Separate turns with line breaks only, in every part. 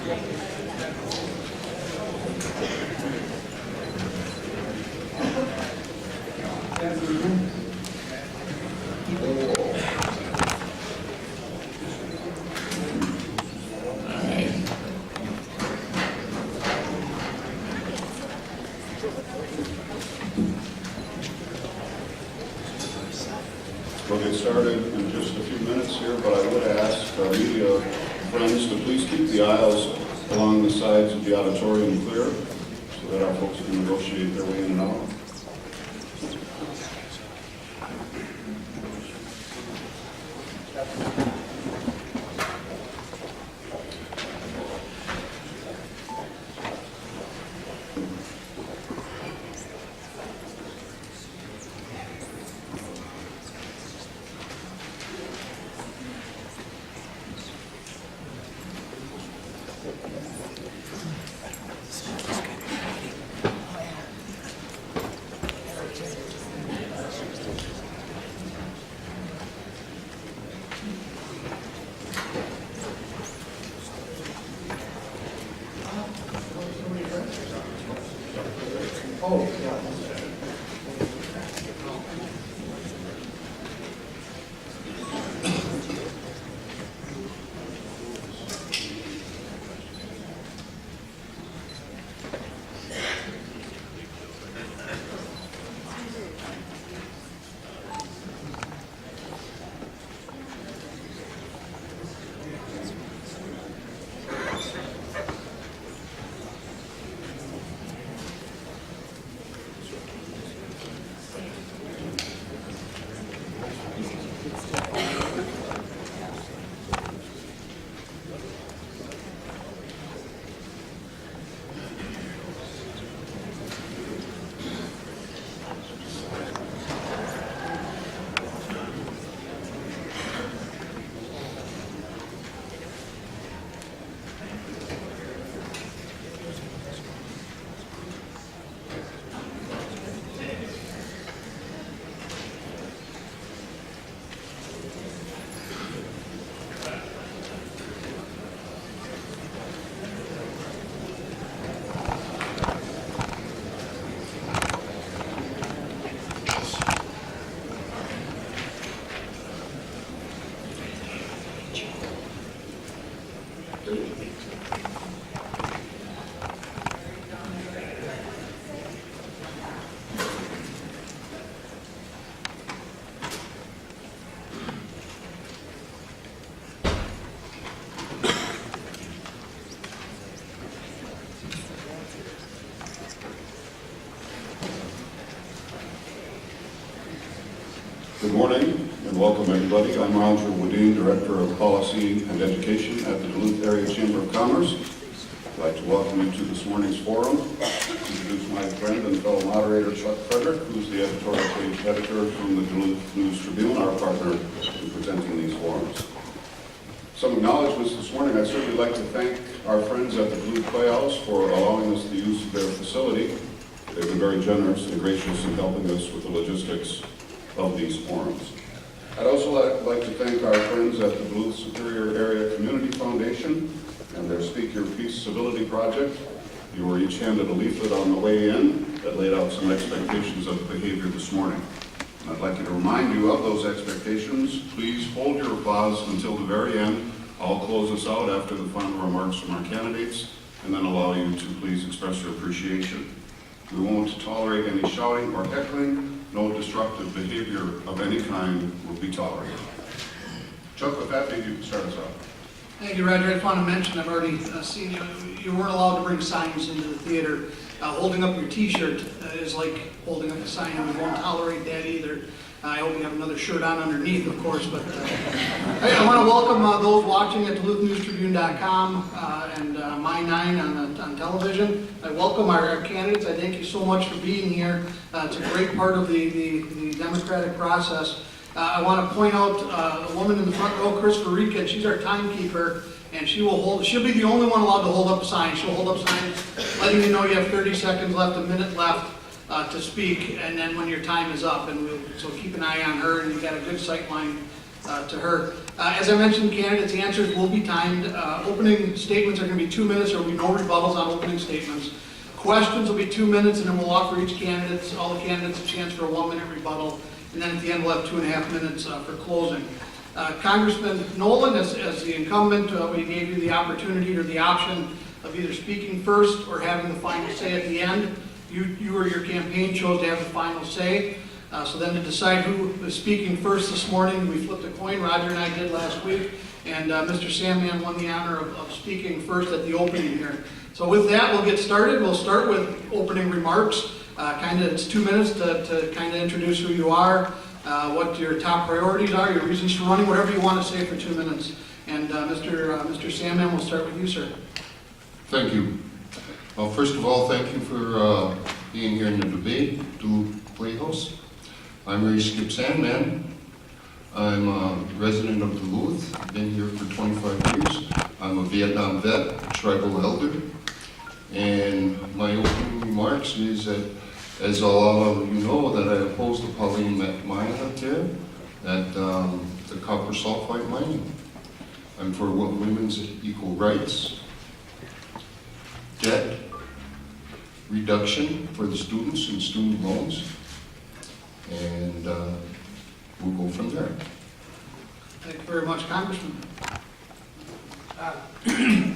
We'll get started in just a few minutes here, but I would ask our media friends to please keep the aisles along the sides of the auditorium clear so that our folks can negotiate their way in and out. Good morning and welcome everybody. I'm Roger Woodine, Director of Policy and Education at the Duluth Area Chamber of Commerce. I'd like to welcome you to this morning's forum. Introduce my friend and fellow moderator Chuck Frederick, who's the editorial page editor from the Duluth News Tribune, our partner in presenting these forums. Some acknowledgments this morning. I'd certainly like to thank our friends at the Duluth Playhouse for allowing us the use of their facility. They've been very generous and gracious in helping us with the logistics of these forums. I'd also like to thank our friends at the Duluth Superior Area Community Foundation and their Speak Your Peace Civility Project. You were each handed a leaflet on the way in that laid out some expectations of behavior this morning. And I'd like to remind you of those expectations. Please hold your applause until the very end. I'll close us out after the final remarks from our candidates and then allow you to please express your appreciation. We won't tolerate any shouting or heckling. No disruptive behavior of any kind will be tolerated. Chuck, with that, maybe you can start us off.
Thank you, Roger. I just want to mention, I've already seen you weren't allowed to bring signs into the theater. Holding up your t-shirt is like holding up a sign, and we won't tolerate that either. I hope you have another shirt on underneath, of course, but I want to welcome those watching at DuluthNewsTribune.com and My 9 on television. I welcome our candidates. I thank you so much for being here. It's a great part of the democratic process. I want to point out a woman in the front row, Chris Verica. She's our timekeeper, and she'll be the only one allowed to hold up a sign. She'll hold up signs letting you know you have 30 seconds left, a minute left to speak, and then when your time is up. And so keep an eye on her, and you've got a good sight line to her. As I mentioned, candidates' answers will be timed. Opening statements are going to be 2 minutes. There will be no rebuttals on opening statements. Questions will be 2 minutes, and then we'll offer all the candidates a chance for a 1-minute rebuttal. And then at the end, we'll have 2.5 minutes for closing. Congressman Nolan, as the incumbent, we gave you the opportunity or the option of either speaking first or having the final say at the end. You or your campaign chose to have the final say. So then to decide who is speaking first this morning, we flipped a coin. Roger and I did last week, and Mr. Sandman won the honor of speaking first at the opening here. So with that, we'll get started. We'll start with opening remarks. It's 2 minutes to kind of introduce who you are, what your top priorities are, your reasons for running, whatever you want to say for 2 minutes. And Mr. Sandman, we'll start with you, sir.
Thank you. Well, first of all, thank you for being here in the debate to Playhouse. I'm Ray Skip Sandman. I'm a resident of Duluth. I've been here for 25 years. I'm a Vietnam vet, a tribal elder. And my opening remarks is that, as all of you know, that I oppose the Pauline mine up there at the copper sulfide mining. I'm for women's equal rights, debt reduction for the students and student loans, and we'll go from there.
Thank you very much, Congressman.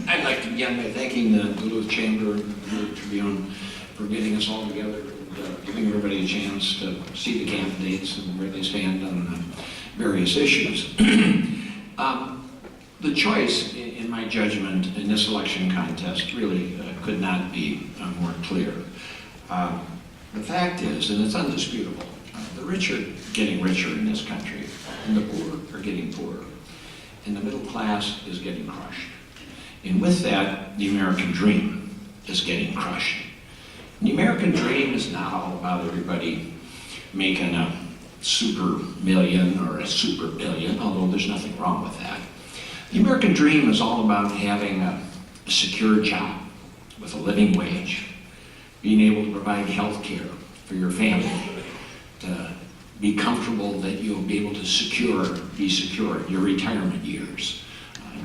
I'd like to begin by thanking the Duluth Chamber and the Duluth Tribune for getting us all together and giving everybody a chance to see the candidates and where they stand on various issues. The choice, in my judgment, in this election contest really could not be more clear. The fact is, and it's undisputable, the rich are getting richer in this country, and the poor are getting poorer, and the middle class is getting crushed. And with that, the American dream is getting crushed. And the American dream is not all about everybody making a super million or a super billion, although there's nothing wrong with that. The American dream is all about having a secure job with a living wage, being able to provide health care for your family, to be comfortable that you'll be able to be secure in your retirement years,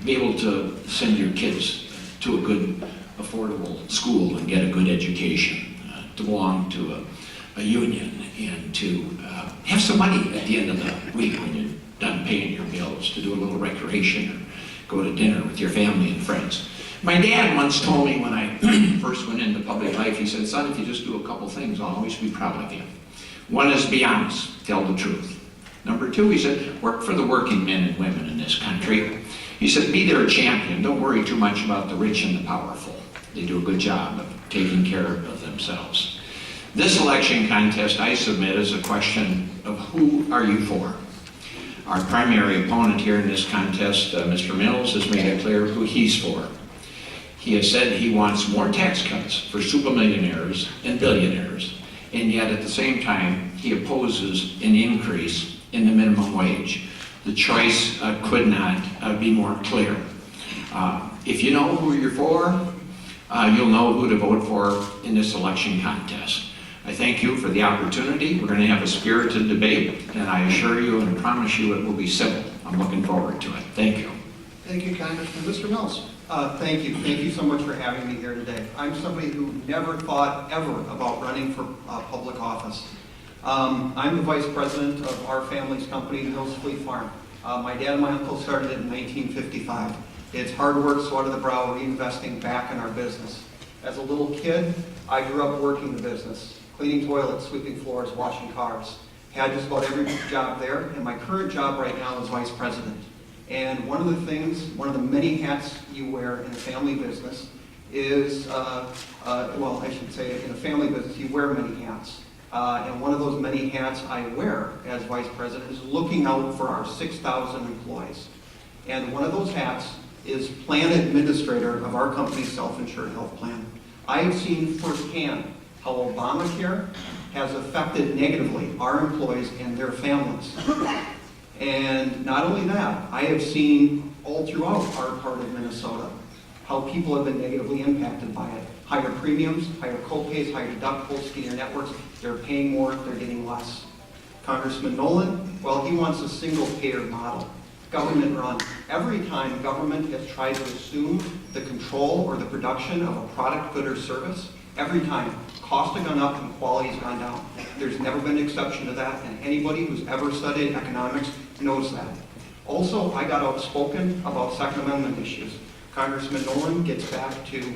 be able to send your kids to a good, affordable school and get a good education, to belong to a union, and to have some money at the end of the week when you're done paying your bills, to do a little recreation or go to dinner with your family and friends. My dad once told me when I first went into public life, he said, "Son, if you just do a couple things, I'll always be proud of you. One is be honest, tell the truth. Number two," he said, "work for the working men and women in this country." He said, "Be their champion. Don't worry too much about the rich and the powerful. They do a good job of taking care of themselves." This election contest, I submit, is a question of who are you for? Our primary opponent here in this contest, Mr. Mills, has made it clear who he's for. He has said he wants more tax cuts for supermillionaires and billionaires, and yet at the same time, he opposes an increase in the minimum wage. The choice could not be more clear. If you know who you're for, you'll know who to vote for in this election contest. I thank you for the opportunity. We're going to have a spirited debate, and I assure you and promise you it will be civil. I'm looking forward to it. Thank you.
Thank you, Congressman. Mr. Mills.
Thank you. Thank you so much for having me here today. I'm somebody who never thought ever about running for public office. I'm the vice president of our family's company, Hills Fleet Farm. My dad and my uncle started it in 1955. It's hard work, sweat of the brow, reinvesting back in our business. As a little kid, I grew up working the business, cleaning toilets, sweeping floors, washing cars. Had just about every job there, and my current job right now is vice president. And one of the many hats you wear in a family business is, well, I should say in a family business you wear many hats. And one of those many hats I wear as vice president is looking out for our 6,000 employees. And one of those hats is plan administrator of our company's self-insured health plan. I have seen firsthand how Obamacare has affected negatively our employees and their families. And not only that, I have seen all throughout our part of Minnesota how people have been negatively impacted by it. Higher premiums, higher co-pays, higher deductibles, skinnier networks. They're paying more, they're getting less. Congressman Nolan, well, he wants a single payer model. government run. Every time government has tried to assume the control or the production of a product, good, or service, every time costs have gone up and quality has gone down. There's never been an exception to that, and anybody who's ever studied economics knows that. Also, I got outspoken about Second Amendment issues. Congressman Nolan gets back to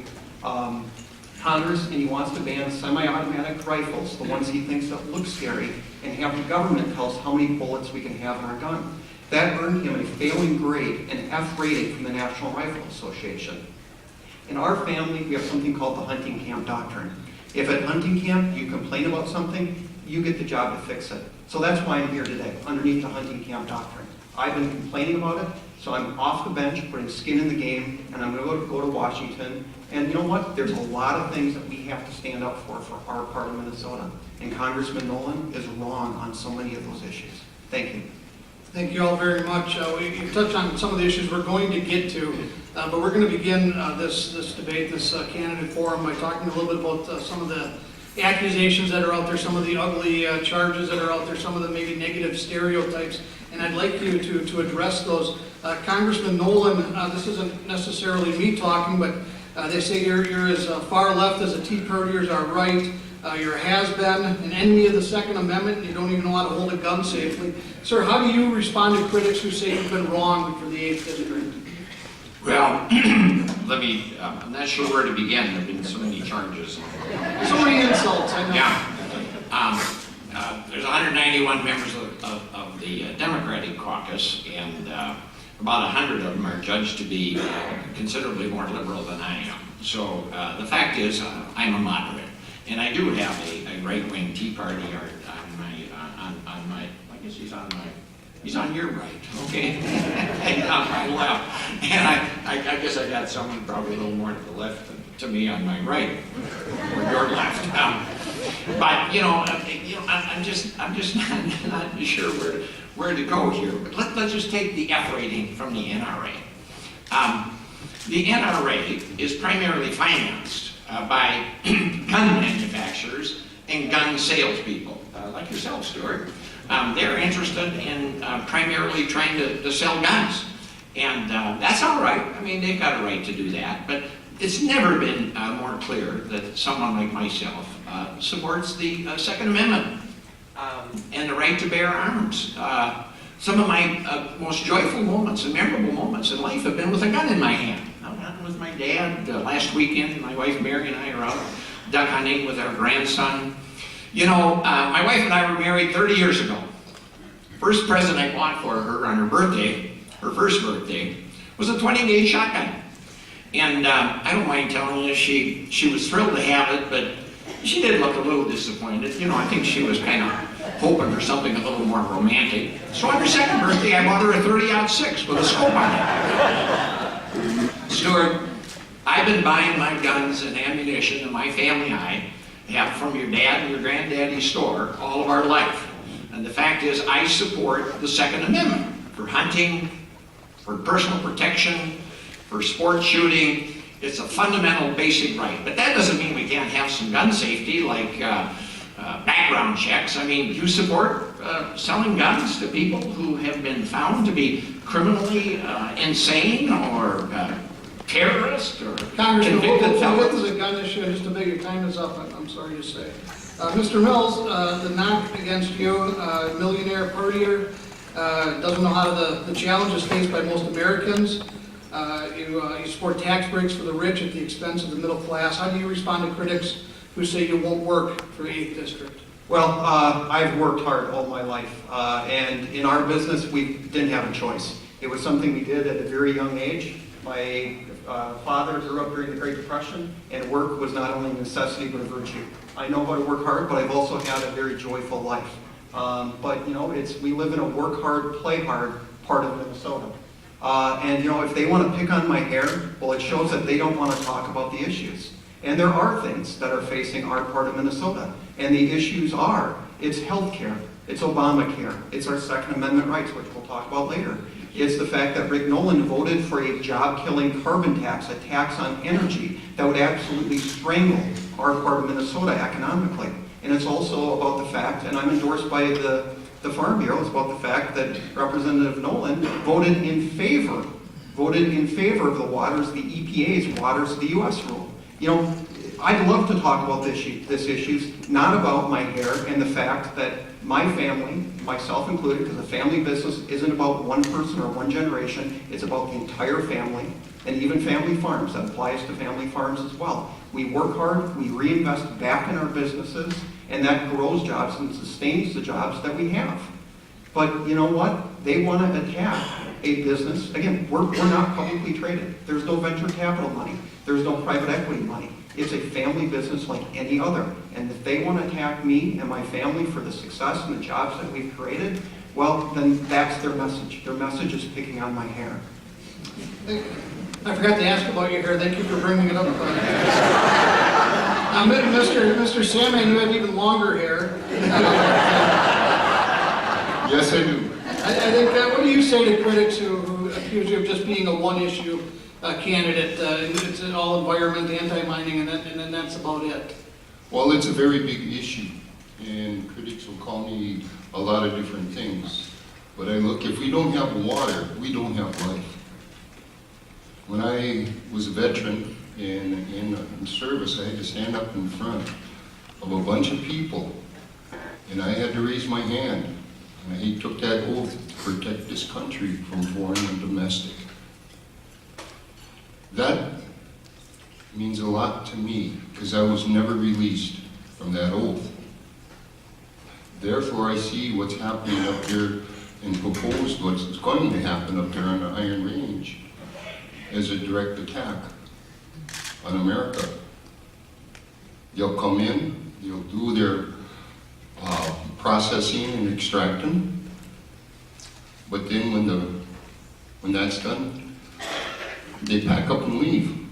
Congress and he wants to ban semi-automatic rifles, the ones he thinks that look scary, and have the government tell us how many bullets we can have in our gun. That earned him a failing grade, an F rating from the National Rifle Association. In our family, we have something called the hunting camp doctrine. If at hunting camp you complain about something, you get the job to fix it. So that's why I'm here today, underneath the hunting camp doctrine. I've been complaining about it, so I'm off the bench, putting skin in the game, and I'm going to go to Washington. And you know what? There's a lot of things that we have to stand up for our part of Minnesota. And Congressman Nolan is wrong on so many of those issues. Thank you.
Thank you all very much. We touched on some of the issues we're going to get to, but we're going to begin this debate, this candidate forum, by talking a little bit about some of the accusations that are out there, some of the ugly charges that are out there, some of the maybe negative stereotypes, and I'd like you to address those. Congressman Nolan, this isn't necessarily me talking, but they say you're as far left as the Tea Partiers are right. You're a has-been, an enemy of the Second Amendment, and you don't even know how to hold a gun safely. Sir, how do you respond to critics who say you've been wrong for the 8th District?
Well, I'm not sure where to begin. There have been so many charges.
So many insults, I know.
Yeah. There's 191 members of the Democratic caucus, and about 100 of them are judged to be considerably more liberal than I am. So the fact is, I'm a moderate. And I do have a right-wing Tea Party on my, I guess he's on your right, okay? And on my left. And I guess I got someone probably a little more to the left than to me on my right, or your left. But I'm just not sure where to go here. But let's just take the F rating from the NRA. The NRA is primarily financed by gun manufacturers and gun salespeople, like yourself, Stuart. They're interested in primarily trying to sell guns. And that's all right. I mean, they've got a right to do that. But it's never been more clear that someone like myself supports the Second Amendment and the right to bear arms. Some of my most joyful moments and memorable moments in life have been with a gun in my hand. I'm with my dad last weekend. My wife Mary and I are out duck hunting with our grandson. You know, my wife and I were married 30 years ago. First present I bought for her on her birthday, her first birthday, was a 20-gauge shotgun. And I don't mind telling you, she was thrilled to have it, but she did look a little disappointed. You know, I think she was kind of hoping for something a little more romantic. So on her second birthday, I bought her a 30-06 with a scope on it. Stuart, I've been buying my guns and ammunition and my family and I have from your dad and your granddaddy's store all of our life. And the fact is, I support the Second Amendment for hunting, for personal protection, for sport shooting. It's a fundamental basic right. But that doesn't mean we can't have some gun safety like background checks. I mean, do you support selling guns to people who have been found to be criminally insane or terrorists or
Congressman,
convicted
we'll
felons?
get to the gun issue in just a bit. Your time is up, I'm sorry to say. Mr. Mills, the knock against you, millionaire partier, doesn't know how the challenges faced by most Americans. You support tax breaks for the rich at the expense of the middle class. How do you respond to critics who say you won't work for 8th District?
Well, I've worked hard all my life, and in our business, we didn't have a choice. It was something we did at a very young age. My father grew up during the Great Depression, and work was not only a necessity but a virtue. I know how to work hard, but I've also had a very joyful life. But you know, we live in a work hard, play hard part of Minnesota. And you know, if they want to pick on my hair, well, it shows that they don't want to talk about the issues. And there are things that are facing our part of Minnesota. And the issues are, it's health care, it's Obamacare, it's our Second Amendment rights, which we'll talk about later. It's the fact that Rick Nolan voted for a job-killing carbon tax, a tax on energy that would absolutely strangle our part of Minnesota economically. And it's also about the fact, and I'm endorsed by the the Farm Bureau. It's about the fact that Representative Nolan voted in favor of the waters, the EPA's waters, the U.S. rule. You know, I'd love to talk about this issue, not about my hair and the fact that my family, myself included, because a family business isn't about one person or one generation, it's about the entire family, and even family farms. That applies to family farms as well. We work hard, we reinvest back in our businesses, and that grows jobs and sustains the jobs that we have. But you know what? They want to attack a business. Again, we're not publicly traded. There's no venture capital money. There's no private equity money. It's a family business like any other. And if they want to attack me and my family for the success and the jobs that we've created, well, then that's their message. Their message is picking on my hair.
I forgot to ask about your hair. Thank you for bringing it up. Mr. Sandman, you have even longer hair.
Yes, I do.
I think, what do you say to critics who accuse you of just being a one-issue candidate? It's all environment, anti-mining, and then that's about it.
Well, it's a very big issue, and critics will call me a lot of different things. But I look, if we don't have water, we don't have life. When I was a veteran in service, I had to stand up in front of a bunch of people, and I had to raise my hand. And he took that oath to protect this country from foreign and domestic. That means a lot to me because I was never released from that oath. Therefore, I see what's happening up there and propose what's going to happen up there on the Iron Range as a direct attack on America. They'll come in, they'll do their processing and extracting, but then when that's done, they pack up and leave.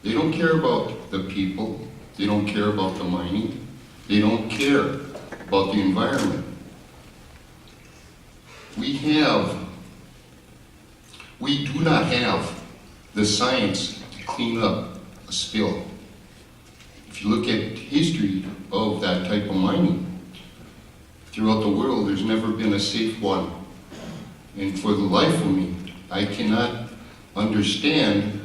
They don't care about the people, they don't care about the mining, they don't care about the environment. We do not have the science to clean up a spill. If you look at history of that type of mining, throughout the world, there's never been a safe one. And for the life of me, I cannot understand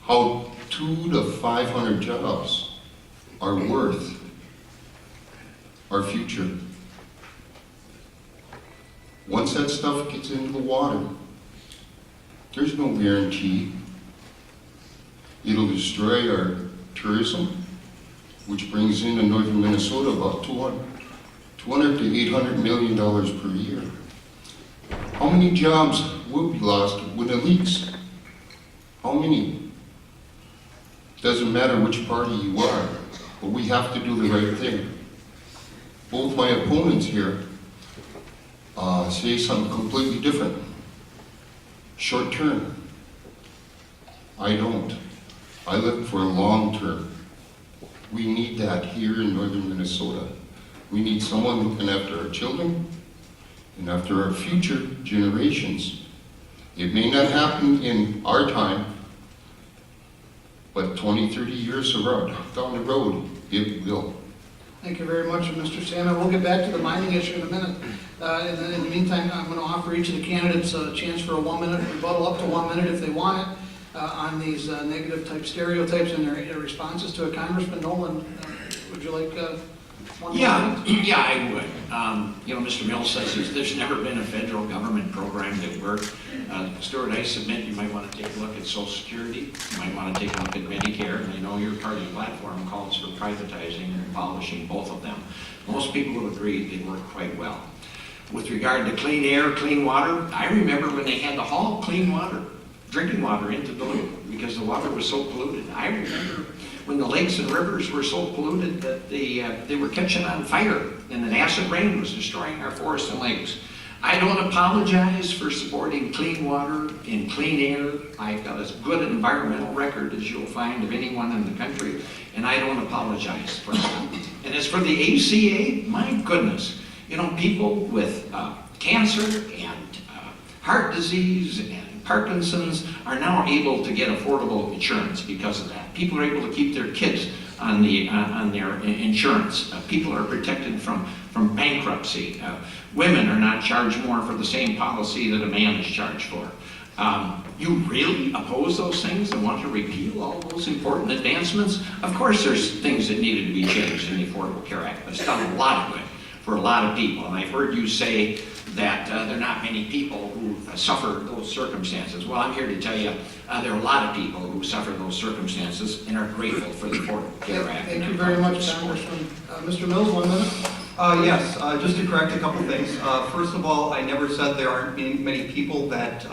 how 200 to 500 jobs are worth our future. Once that stuff gets into the water, there's no guarantee. It'll destroy our tourism, which brings into northern Minnesota about $200 to $800 million per year. How many jobs will be lost when it leaks? How many? Doesn't matter which party you are, but we have to do the right thing. Both my opponents here say something completely different. Short term. I don't. I look for a long term. We need that here in northern Minnesota. We need someone looking after our children and after our future generations. It may not happen in our time, but 20, 30 years down the road, it will.
Thank you very much, Mr. Sandman. We'll get back to the mining issue in a minute. In the meantime, I'm going to offer each of the candidates a chance for a 1-minute rebuttal, up to 1 minute if they want it, on these negative type stereotypes and their responses to it. Congressman Nolan, would you like 1 minute?
Yeah, I would. Mr. Mills says there's never been a federal government program that worked. Stuart, I submit you might want to take a look at Social Security. You might want to take a look at Medicare. And I know your party platform calls for privatizing and abolishing both of them. Most people will agree they work quite well. With regard to clean air, clean water, I remember when they had to haul clean water, drinking water into Duluth because the water was so polluted. I remember when the lakes and rivers were so polluted that they were catching on fire and an acid rain was destroying our forests and lakes. I don't apologize for supporting clean water and clean air. I've got as good an environmental record as you'll find of anyone in the country, and I don't apologize for that. And as for the ACA, my goodness, people with cancer and heart disease and Parkinson's are now able to get affordable insurance because of that. People are able to keep their kids on their insurance. People are protected from bankruptcy. Women are not charged more for the same policy that a man is charged for. You really oppose those things and want to repeal all those important advancements? Of course there's things that needed to be changed in the Affordable Care Act, but it's done a lot of good for a lot of people. And I've heard you say that there are not many people who suffer those circumstances. Well, I'm here to tell you there are a lot of people who suffer those circumstances and are grateful for the Affordable Care Act.
Thank you very much, Congressman. Mr. Mills, 1 minute.
Yes, just to correct a couple things. First of all, I never said there aren't many people that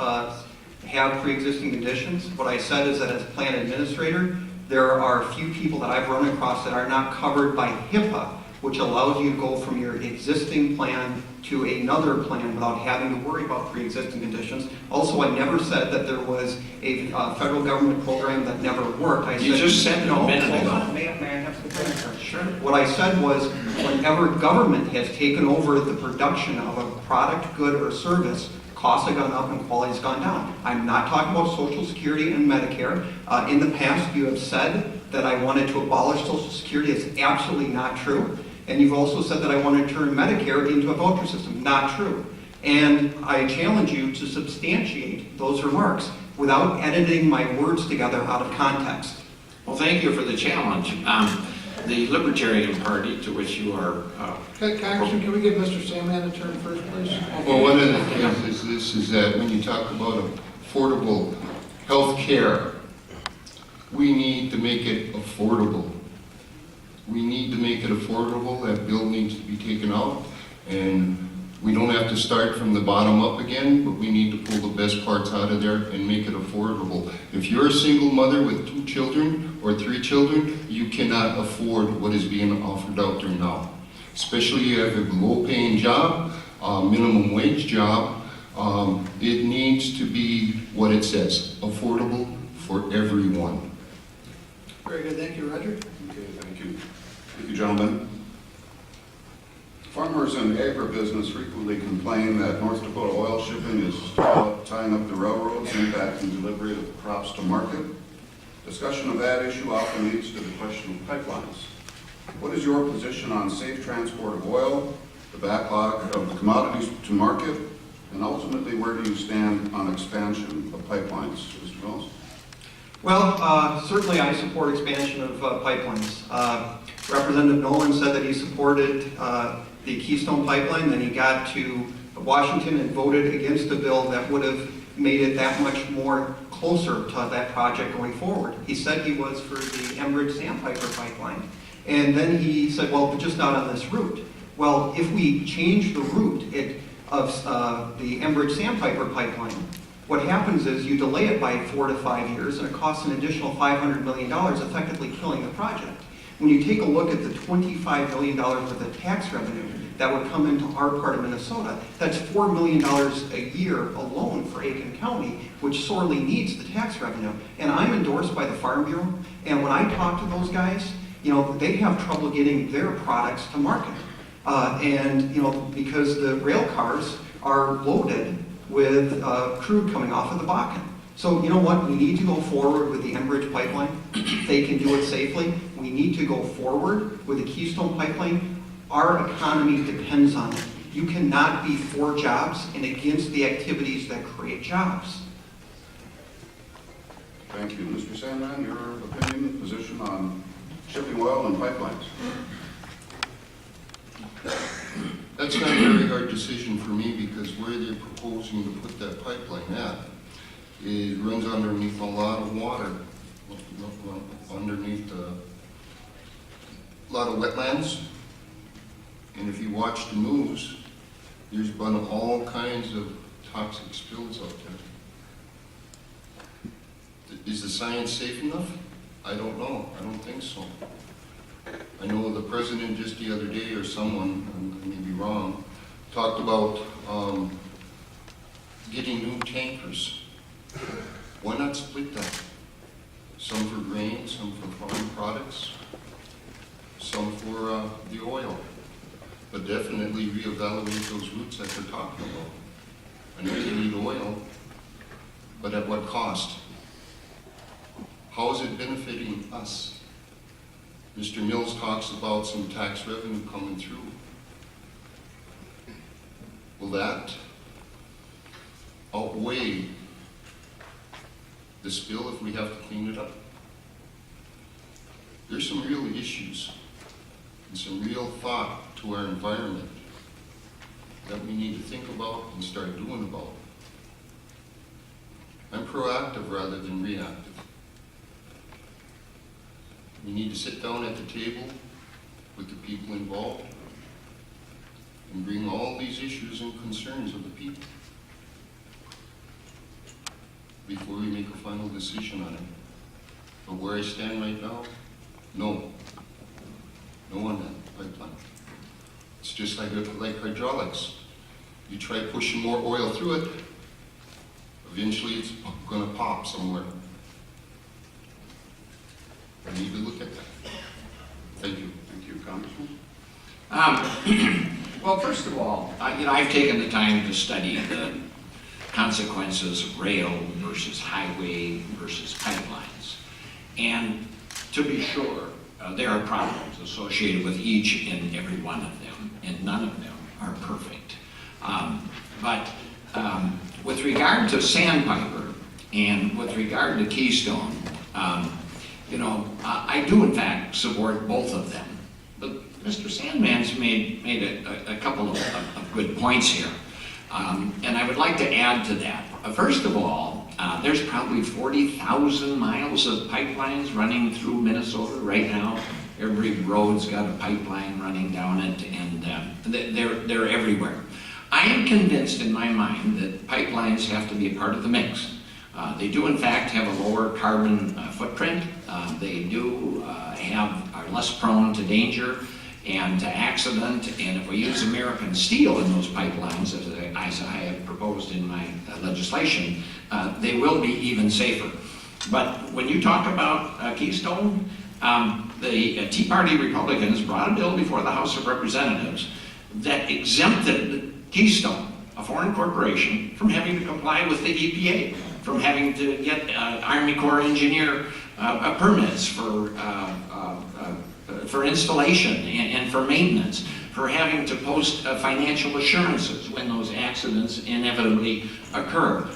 have pre-existing conditions. What I said is that as plan administrator, there are a few people that I've run across that are not covered by HIPAA, which allows you to go from your existing plan to another plan without having to worry about pre-existing conditions. Also, I never said that there was a federal government program that never worked.
You just said it a minute ago.
Hold on. May I have some time?
Sure.
What I said was, whenever government has taken over the production of a product, good, or service, costs have gone up and quality has gone down. I'm not talking about Social Security and Medicare. In the past, you have said that I wanted to abolish Social Security. It's absolutely not true. And you've also said that I want to turn Medicare into a voucher system. Not true. And I challenge you to substantiate those remarks without editing my words together out of context.
Well, thank you for the challenge. The Libertarian Party, to which you are...
Congressman, can we give Mr. Sandman a turn first, please?
Well, one of the things is that when you talk about affordable health care, we need to make it affordable. We need to make it affordable. That bill needs to be taken out. And we don't have to start from the bottom up again, but we need to pull the best parts out of there and make it affordable. If you're a single mother with 2 children or 3 children, you cannot afford what is being offered out there now. Especially if you have a low-paying job, minimum wage job, it needs to be what it says, affordable for everyone.
Very good, thank you, Roger.
Okay, thank you. Thank you, gentlemen. Farmers and agribusiness frequently complain that North Dakota oil shipping is tying up the railroads, impacting delivery of crops to market. Discussion of that issue often leads to the question of pipelines. What is your position on safe transport of oil, the backlog of the commodities to market, and ultimately where do you stand on expansion of pipelines? Mr. Mills?
Well, certainly I support expansion of pipelines. Representative Nolan said that he supported the Keystone Pipeline, then he got to Washington and voted against a bill that would have made it that much more closer to that project going forward. He said he was for the Enbridge Sandpiper Pipeline, and then he said, well, but just not on this route. Well, if we change the route of the Enbridge Sandpiper Pipeline, what happens is you delay it by 4 to 5 years, and it costs an additional $500 million, effectively killing the project. When you take a look at the $25 million worth of tax revenue that would come into our part of Minnesota, that's $4 million a year alone for Aiken County, which sorely needs the tax revenue. And I'm endorsed by the Farm Bureau, and when I talk to those guys, you know, they have trouble getting their products to market. And, you know, because the rail cars are loaded with crude coming off of the Bakken. So, you know what, we need to go forward with the Enbridge pipeline. They can do it safely. We need to go forward with the Keystone Pipeline. Our economy depends on it. You cannot be for jobs and against the activities that create jobs.
Thank you. Mr. Sandman, your opinion, position on shipping oil and pipelines?
That's not a very hard decision for me because where they're proposing to put that pipeline at, it runs underneath a lot of water, underneath a lot of wetlands. And if you watch the news, there's been all kinds of toxic spills out there. Is the science safe enough? I don't know. I don't think so. I know the president just the other day, or someone, I may be wrong, talked about getting new tankers. Why not split that? Some for grain, some for farm products, some for the oil. But definitely reevaluate those routes that they're talking about. I know they need oil, but at what cost? How is it benefiting us? Mr. Mills talks about some tax revenue coming through. Will that outweigh the spill if we have to clean it up? There's some real issues and some real thought to our environment that we need to think about and start doing about. I'm proactive rather than reactive. We need to sit down at the table with the people involved and bring all these issues and concerns of the people before we make a final decision on it. But where I stand right now, no. No on that pipeline. It's just like hydraulics. You try pushing more oil through it, eventually it's going to pop somewhere. We need to look at that. Thank you.
Thank you, Congressman.
Well, first of all, I've taken the time to study the consequences of rail versus highway versus pipelines. And to be sure, there are problems associated with each and every one of them, and none of them are perfect. But with regard to Sandpiper and with regard to Keystone, I do in fact support both of them. But Mr. Sandman's made a couple of good points here. And I would like to add to that. First of all, there's probably 40,000 miles of pipelines running through Minnesota right now. Every road's got a pipeline running down it, and they're everywhere. I am convinced in my mind that pipelines have to be a part of the mix. They do in fact have a lower carbon footprint. They do are less prone to danger and to accident, and if we use American steel in those pipelines, as I have proposed in my legislation, they will be even safer. But when you talk about Keystone, the Tea Party Republicans brought a bill before the House of Representatives that exempted Keystone, a foreign corporation, from having to comply with the EPA, from having to get Army Corps engineer permits for installation and for maintenance, for having to post financial assurances when those accidents inevitably occur.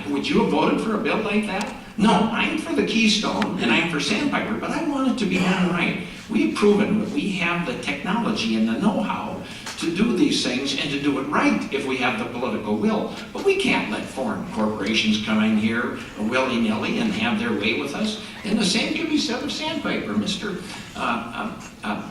Would you have voted for a bill like that? No, I'm for the Keystone and I'm for Sandpiper, but I want it to be done right. We've proven that we have the technology and the know-how to do these things and to do it right if we have the political will. But we can't let foreign corporations come in here willy-nilly and have their way with us. And the same can be said of Sandpiper. Mr.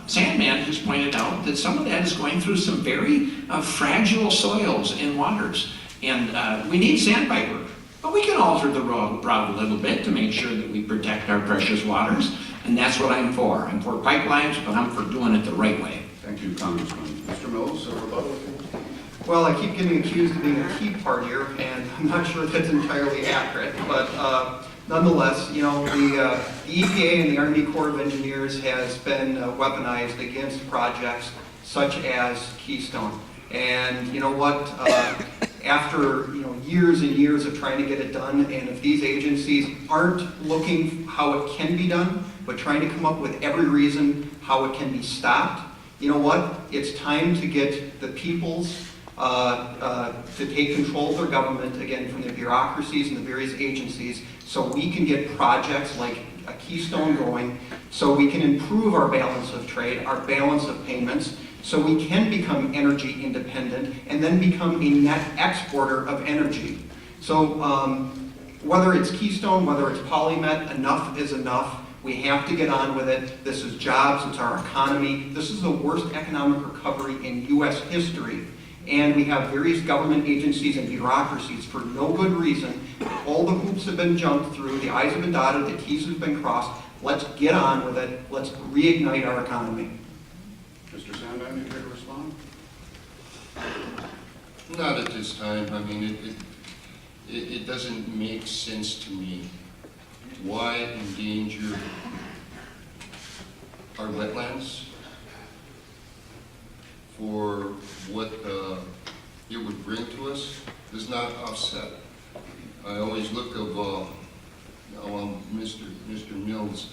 Sandman has pointed out that some of that is going through some very fragile soils and waters. And we need Sandpiper. But we can alter the route a little bit to make sure that we protect our precious waters. And that's what I'm for. I'm for pipelines, but I'm for doing it the right way.
Thank you, Congressman. Mr. Mills, a rebuttal?
Well, I keep getting accused of being a Tea Partier, and I'm not sure that's entirely accurate, but nonetheless, the EPA and the Army Corps of Engineers has been weaponized against projects such as Keystone. And you know what? After years and years of trying to get it done, and if these agencies aren't looking how it can be done, but trying to come up with every reason how it can be stopped, you know what? It's time to get the peoples to take control of their government, again, from the bureaucracies and the various agencies, so we can get projects like a Keystone going, so we can improve our balance of trade, our balance of payments, so we can become energy independent and then become a net exporter of energy. So whether it's Keystone, whether it's Polymet, enough is enough. We have to get on with it. This is jobs, it's our economy. This is the worst economic recovery in U.S. history. And we have various government agencies and bureaucracies for no good reason. All the hoops have been jumped through, the I's have been dotted, the T's have been crossed. Let's get on with it. Let's reignite our economy.
Mr. Sandman, you care to respond?
Not at this time. I mean, it doesn't make sense to me. Why endanger our wetlands for what it would bring to us? Does not offset I always look of, Mr. Mills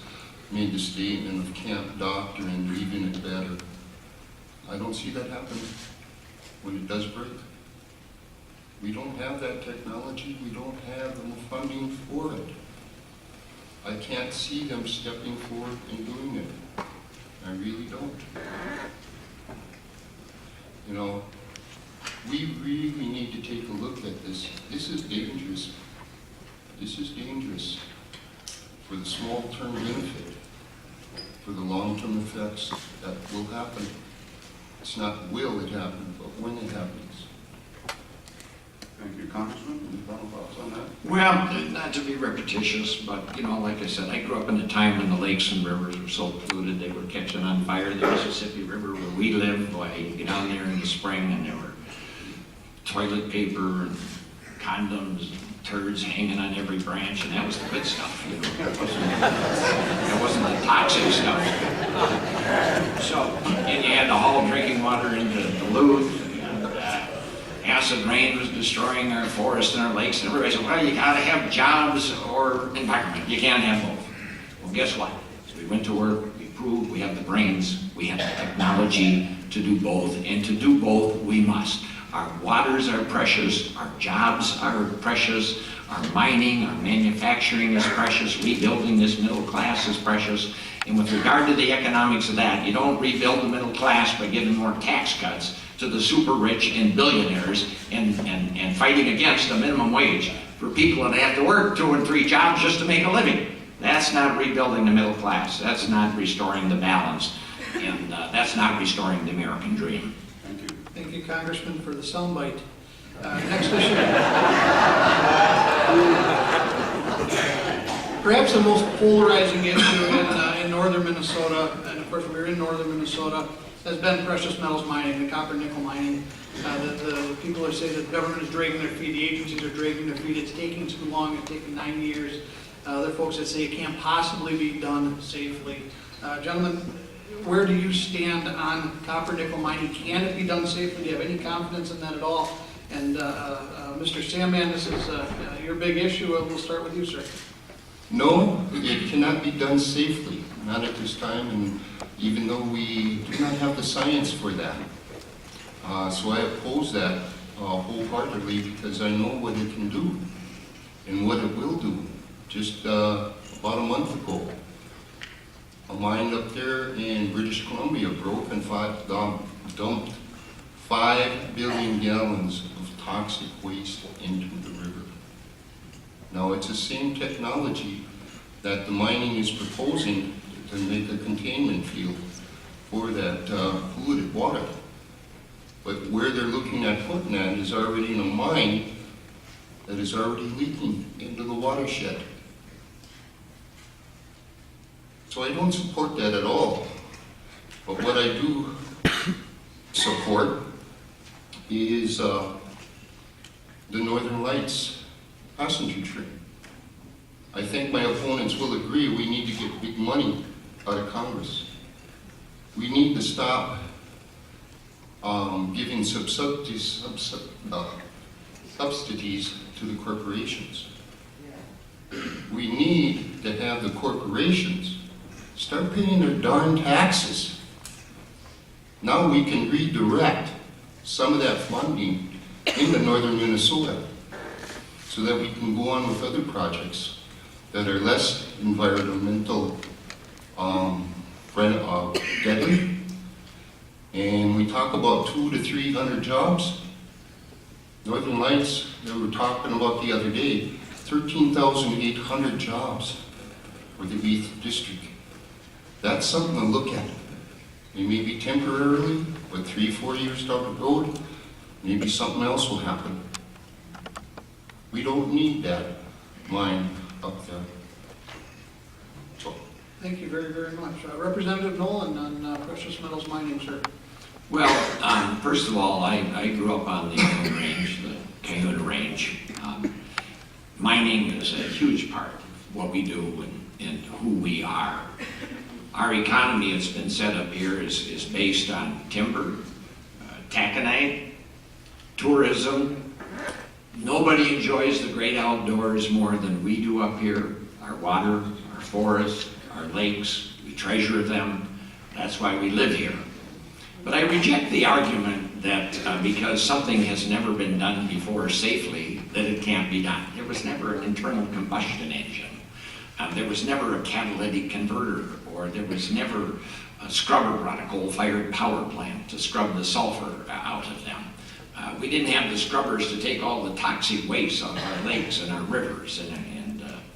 made the statement of Camp Doctor and leaving it better. I don't see that happening when it does break. We don't have that technology. We don't have the funding for it. I can't see them stepping forward and doing it. I really don't. You know, we really need to take a look at this. This is dangerous. This is dangerous for the small-term benefit, for the long-term effects that will happen. It's not will it happen, but when it happens.
Thank you, Congressman. Any final thoughts on that?
Well, not to be repetitious, but, you know, like I said, I grew up in a time when the lakes and rivers were so polluted they were catching on fire. The Mississippi River, where we live, boy, you get down there in the spring and there were toilet paper and condoms, turds hanging on every branch, and that was the good stuff, you know. That wasn't the toxic stuff. So, and you had to haul drinking water into Duluth. Acid rain was destroying our forests and our lakes, and everybody said, well, you gotta have jobs or environment. You can't have both. Well, guess what? So we went to work, we proved we have the brains, we have the technology to do both, and to do both, we must. Our waters are precious, our jobs are precious, our mining, our manufacturing is precious, rebuilding this middle class is precious. And with regard to the economics of that, you don't rebuild the middle class by giving more tax cuts to the super rich and billionaires and fighting against a minimum wage for people that have to work 2 and 3 jobs just to make a living. That's not rebuilding the middle class. That's not restoring the balance. And that's not restoring the American dream.
Thank you.
Thank you, Congressman, for the soundbite. Next issue. Perhaps the most polarizing issue in northern Minnesota, and of course we're in northern Minnesota, has been precious metals mining, the copper nickel mining. The people are saying that the government is dragging their feet, the agencies are dragging their feet, it's taking too long, it's taken 9 years. There are folks that say it can't possibly be done safely. Gentlemen, where do you stand on copper nickel mining? Can it be done safely? Do you have any confidence in that at all? And Mr. Sandman, this is your big issue. We'll start with you, sir.
No, it cannot be done safely, not at this time, and even though we do not have the science for that. So I oppose that wholeheartedly because I know what it can do and what it will do. Just about a month ago, a mine up there in British Columbia broke and dumped 5 billion gallons of toxic waste into the river. Now, it's the same technology that the mining is proposing to make a containment field for that polluted water. But where they're looking at putting that is already in a mine that is already leaking into the watershed. So I don't support that at all. But what I do support is the Northern Lights passenger train. I think my opponents will agree we need to get big money out of Congress. We need to stop giving subsidies to the corporations. We need to have the corporations start paying their darn taxes. Now we can redirect some of that funding into northern Minnesota so that we can go on with other projects that are less environmental deadly. And we talk about 200 to 300 jobs. Northern Lights, they were talking about the other day, 13,800 jobs for the 8th district. That's something to look at. It may be temporarily, but 3-4 years down the road, maybe something else will happen. We don't need that mine up there. So.
Thank you very, very much. Representative Nolan on precious metals mining, sir.
Well, first of all, I grew up on the Inland Range, the Cayuga Range. Mining is a huge part of what we do and who we are. Our economy that's been set up here is based on timber, taconite, tourism, Nobody enjoys the great outdoors more than we do up here. Our water, our forests, our lakes, we treasure them. That's why we live here. But I reject the argument that because something has never been done before safely, that it can't be done. There was never an internal combustion engine. There was never a catalytic converter, or there was never a scrubber on a coal-fired power plant to scrub the sulfur out of them. We didn't have the scrubbers to take all the toxic waste off our lakes and our rivers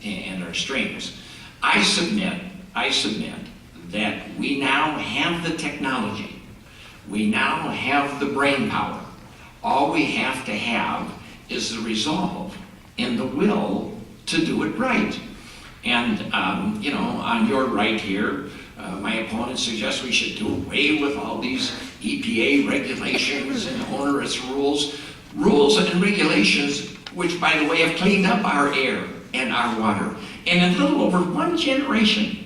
and our streams. I submit that we now have the technology. We now have the brain power. All we have to have is the resolve and the will to do it right. And, you know, on your right here, my opponent suggests we should do away with all these EPA regulations and onerous rules and regulations, which, by the way, have cleaned up our air and our water. And in a little over one generation,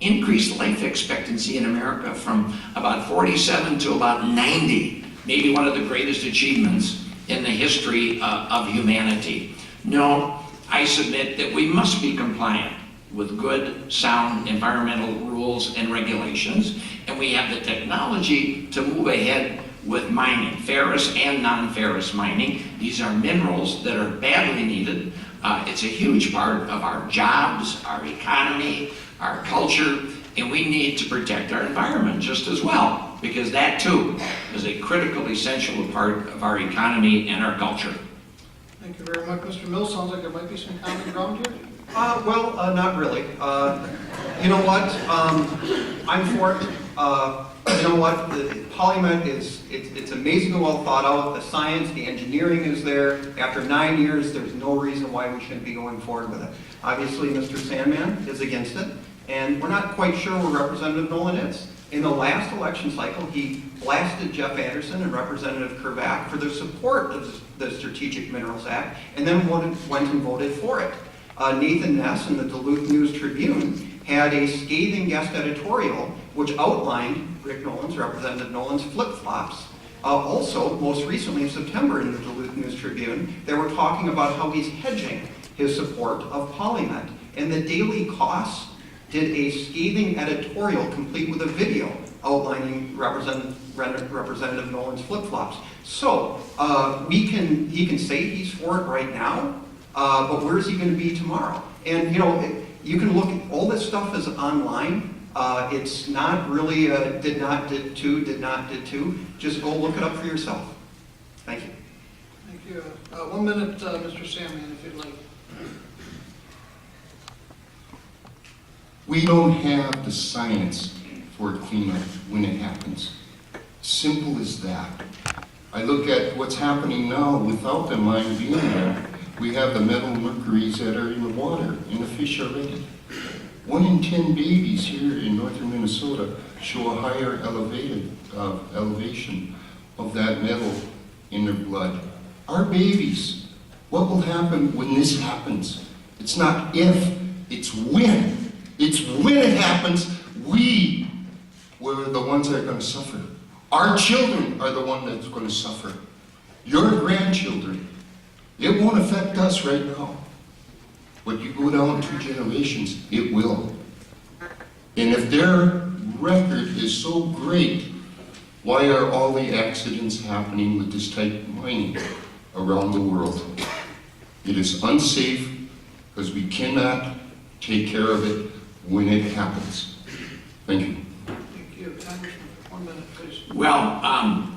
increased life expectancy in America from about 47 to about 90, maybe one of the greatest achievements in the history of humanity. No, I submit that we must be compliant with good, sound environmental rules and regulations, and we have the technology to move ahead with mining, ferrous and non-ferrous mining. These are minerals that are badly needed. It's a huge part of our jobs, our economy, our culture, and we need to protect our environment just as well, because that too is a critical, essential part of our economy and our culture.
Thank you very much, Mr. Mills. Sounds like there might be some common ground here.
Well, not really. You know what? I'm for it. You know what? The PolyMet it's amazingly well thought out. The science, the engineering is there. After 9 years, there's no reason why we shouldn't be going forward with it. Obviously, Mr. Sandman is against it, and we're not quite sure where Representative Nolan is. In the last election cycle, he blasted Jeff Anderson and Representative Krvac for their support of the Strategic Minerals Act, and then went and voted for it. Nathan Ness in the Duluth News-Tribune had a scathing guest editorial which outlined Rick Nolan's, Representative Nolan's flip-flops. Also, most recently in September in the Duluth News-Tribune, they were talking about how he's hedging his support of PolyMet. And the Daily Cost did a scathing editorial complete with a video outlining Representative Nolan's flip-flops. So, he can say he's for it right now, but where is he going to be tomorrow? And you know, you can look, all this stuff is online. It's not really did not, did to. Just go look it up for yourself. Thank you.
Thank you. 1 minute, Mr. Sandman, if you'd like.
We don't have the science for cleanup when it happens. Simple as that. I look at what's happening now without the mine being there. We have the metal mercuries that are in the water, and the fish already. 1 in 10 babies here in northern Minnesota show a higher elevation of that metal in their blood. Our babies, what will happen when this happens? It's not if, it's when. It's when it happens, we're the ones that are going to suffer. Our children are the ones that's going to suffer. Your grandchildren. It won't affect us right now. But you go down 2 generations, it will. And if their record is so great, why are all the accidents happening with this type of mining around the world? It is unsafe because we cannot take care of it when it happens. Thank you.
Thank you. Congressman, 1 minute, please.
Well,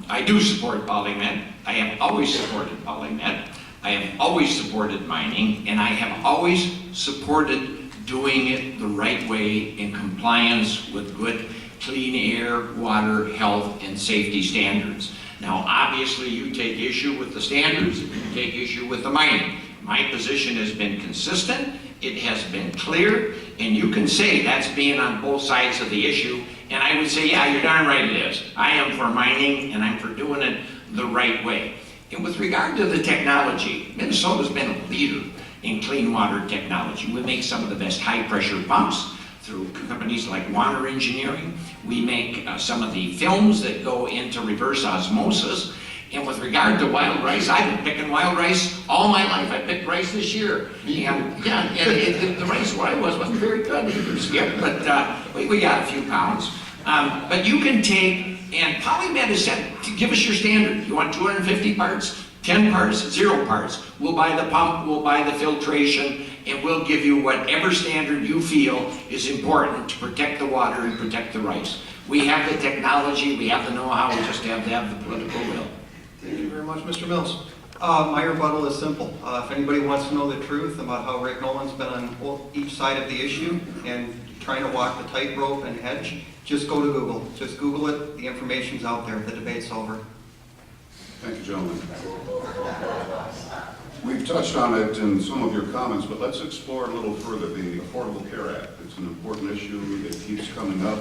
I do support PolyMet. I have always supported PolyMet. I have always supported mining, and I have always supported doing it the right way in compliance with good, clean air, water, health, and safety standards. Now, obviously, you take issue with the standards, you take issue with the mining. My position has been consistent, it has been clear, and you can say that's being on both sides of the issue, and I would say, yeah, you're darn right it is. I am for mining, and I'm for doing it the right way. And with regard to the technology, Minnesota's been a leader in clean water technology. We make some of the best high-pressure pumps through companies like Water Engineering. We make some of the films that go into reverse osmosis. And with regard to wild rice, I've been picking wild rice all my life. I picked rice this year. And yeah, the rice where I wasn't very good either, Skip, but we got a few pounds. But you can take, and PolyMed has said, give us your standard. You want 250 parts, 10 parts, 0 parts. We'll buy the pump, we'll buy the filtration, and we'll give you whatever standard you feel is important to protect the water and protect the rice. We have the technology, we have the know-how, we just have to have the political will.
Thank you very much, Mr. Mills.
My rebuttal is simple. If anybody wants to know the truth about how Rick Nolan's been on each side of the issue and trying to walk the tightrope and hedge, just go to Google. Just Google it. The information's out there. The debate's over.
Thank you, gentlemen. We've touched on it in some of your comments, but let's explore a little further the Affordable Care Act. It's an important issue. It keeps coming up.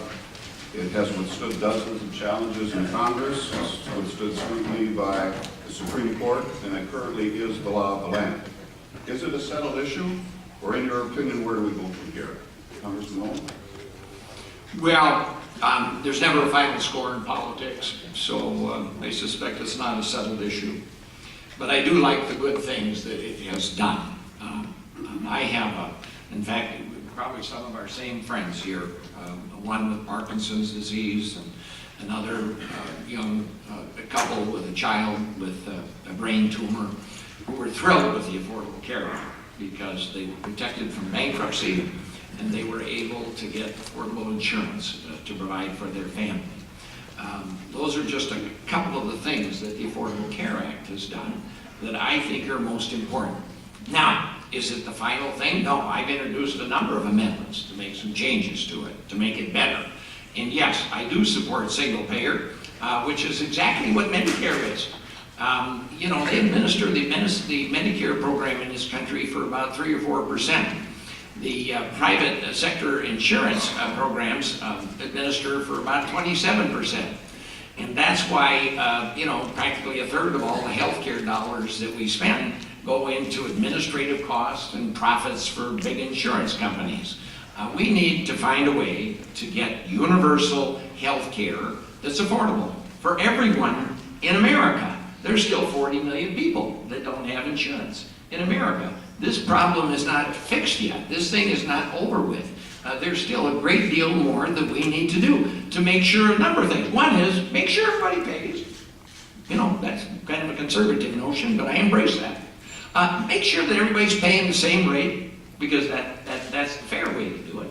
It has withstood dozens of challenges in Congress, it's withstood scrutiny by the Supreme Court, and it currently is the law of the land. Is it a settled issue, or in your opinion, where do we go from here? Congressman Nolan?
Well, there's never a final score in politics, so I suspect it's not a settled issue. But I do like the good things that it has done. I have, in fact, probably some of our same friends here, one with Parkinson's disease and another young couple with a child with a brain tumor who were thrilled with the Affordable Care Act because they were protected from bankruptcy and they were able to get affordable insurance to provide for their family. Those are just a couple of the things that the Affordable Care Act has done that I think are most important. Now, is it the final thing? No, I've introduced a number of amendments to make some changes to it, to make it better. And yes, I do support single payer, which is exactly what Medicare is. You know, they administer the Medicare program in this country for about 3 or 4%. The private sector insurance programs administer for about 27%. And that's why, you know, practically a third of all the healthcare dollars that we spend go into administrative costs and profits for big insurance companies. We need to find a way to get universal health care that's affordable for everyone in America. There's still 40 million people that don't have insurance in America. This problem is not fixed yet. This thing is not over with. There's still a great deal more that we need to do to make sure a number of things. One is make sure everybody pays. You know, that's kind of a conservative notion, but I embrace that. Make sure that everybody's paying the same rate, because that's the fair way to do it.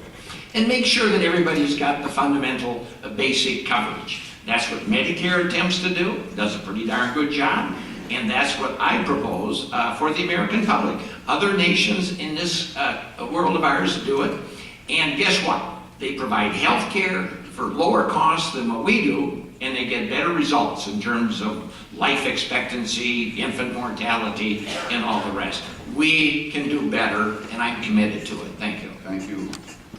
And make sure that everybody's got the fundamental basic coverage. That's what Medicare attempts to do, does a pretty darn good job, and that's what I propose for the American public. Other nations in this world of ours do it, and guess what? They provide health care for lower costs than what we do, and they get better results in terms of life expectancy, infant mortality, and all the rest. We can do better, and I'm committed to it. Thank you.
Thank you.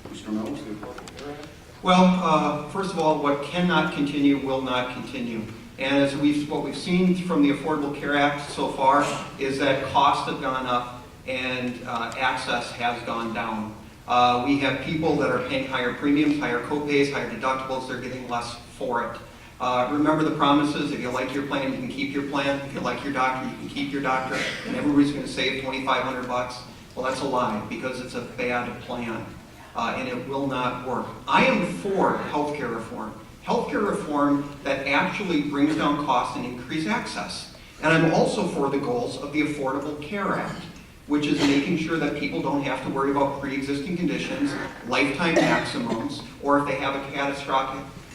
Mr. Mills, the Affordable Care Act?
Well, first of all, what cannot continue will not continue. And as what we've seen from the Affordable Care Act so far is that costs have gone up and access has gone down. We have people that are paying higher premiums, higher co-pays, higher deductibles. They're getting less for it. Remember the promises. If you like your plan, you can keep your plan. If you like your doctor, you can keep your doctor. And everybody's going to save $2,500. Well, that's a lie, because it's a bad plan. And it will not work. I am for healthcare reform. Healthcare reform that actually brings down costs and increase access. And I'm also for the goals of the Affordable Care Act, which is making sure that people don't have to worry about pre-existing conditions, lifetime maximums, or if they have a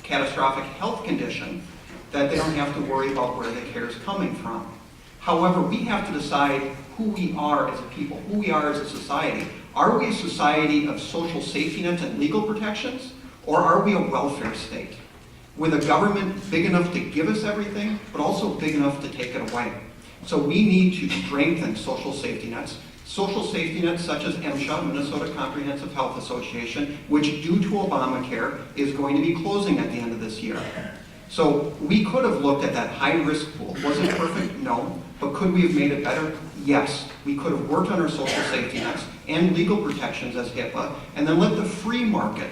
catastrophic health condition, that they don't have to worry about where the care is coming from. However, we have to decide who we are as a people, who we are as a society. Are we a society of social safety nets and legal protections, or are we a welfare state with a government big enough to give us everything, but also big enough to take it away? So we need to strengthen social safety nets such as MSHA, Minnesota Comprehensive Health Association, which due to Obamacare is going to be closing at the end of this year. So we could have looked at that high-risk pool. Was it perfect? No. But could we have made it better? Yes. We could have worked on our social safety nets and legal protections as HIPAA, and then let the free market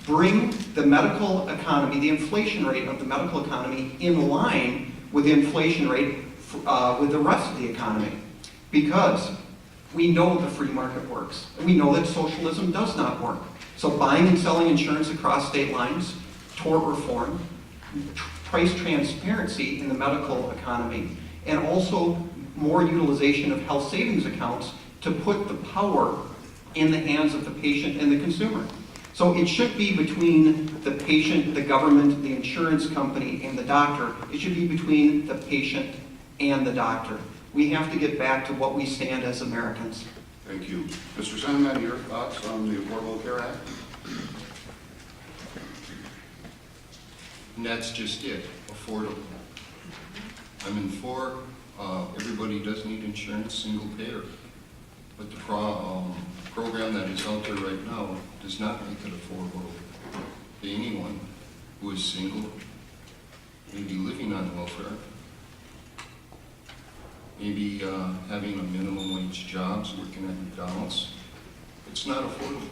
bring the medical economy, the inflation rate of the medical economy, in line with the inflation rate with the rest of the economy. Because we know the free market works, and we know that socialism does not work. So buying and selling insurance across state lines, tort reform, price transparency in the medical economy, and also more utilization of health savings accounts to put the power in the hands of the patient and the consumer. So it should be between the patient, the government, the insurance company, and the doctor. It should be between the patient and the doctor. We have to get back to what we stand as Americans.
Thank you. Mr. Sandman, your thoughts on the Affordable Care Act?
And that's just it, affordable. I'm in for, everybody does need insurance, single payer. But the program that is out there right now does not make it affordable to anyone who is single, maybe living on welfare, maybe having a minimum wage jobs, working at McDonald's. It's not affordable.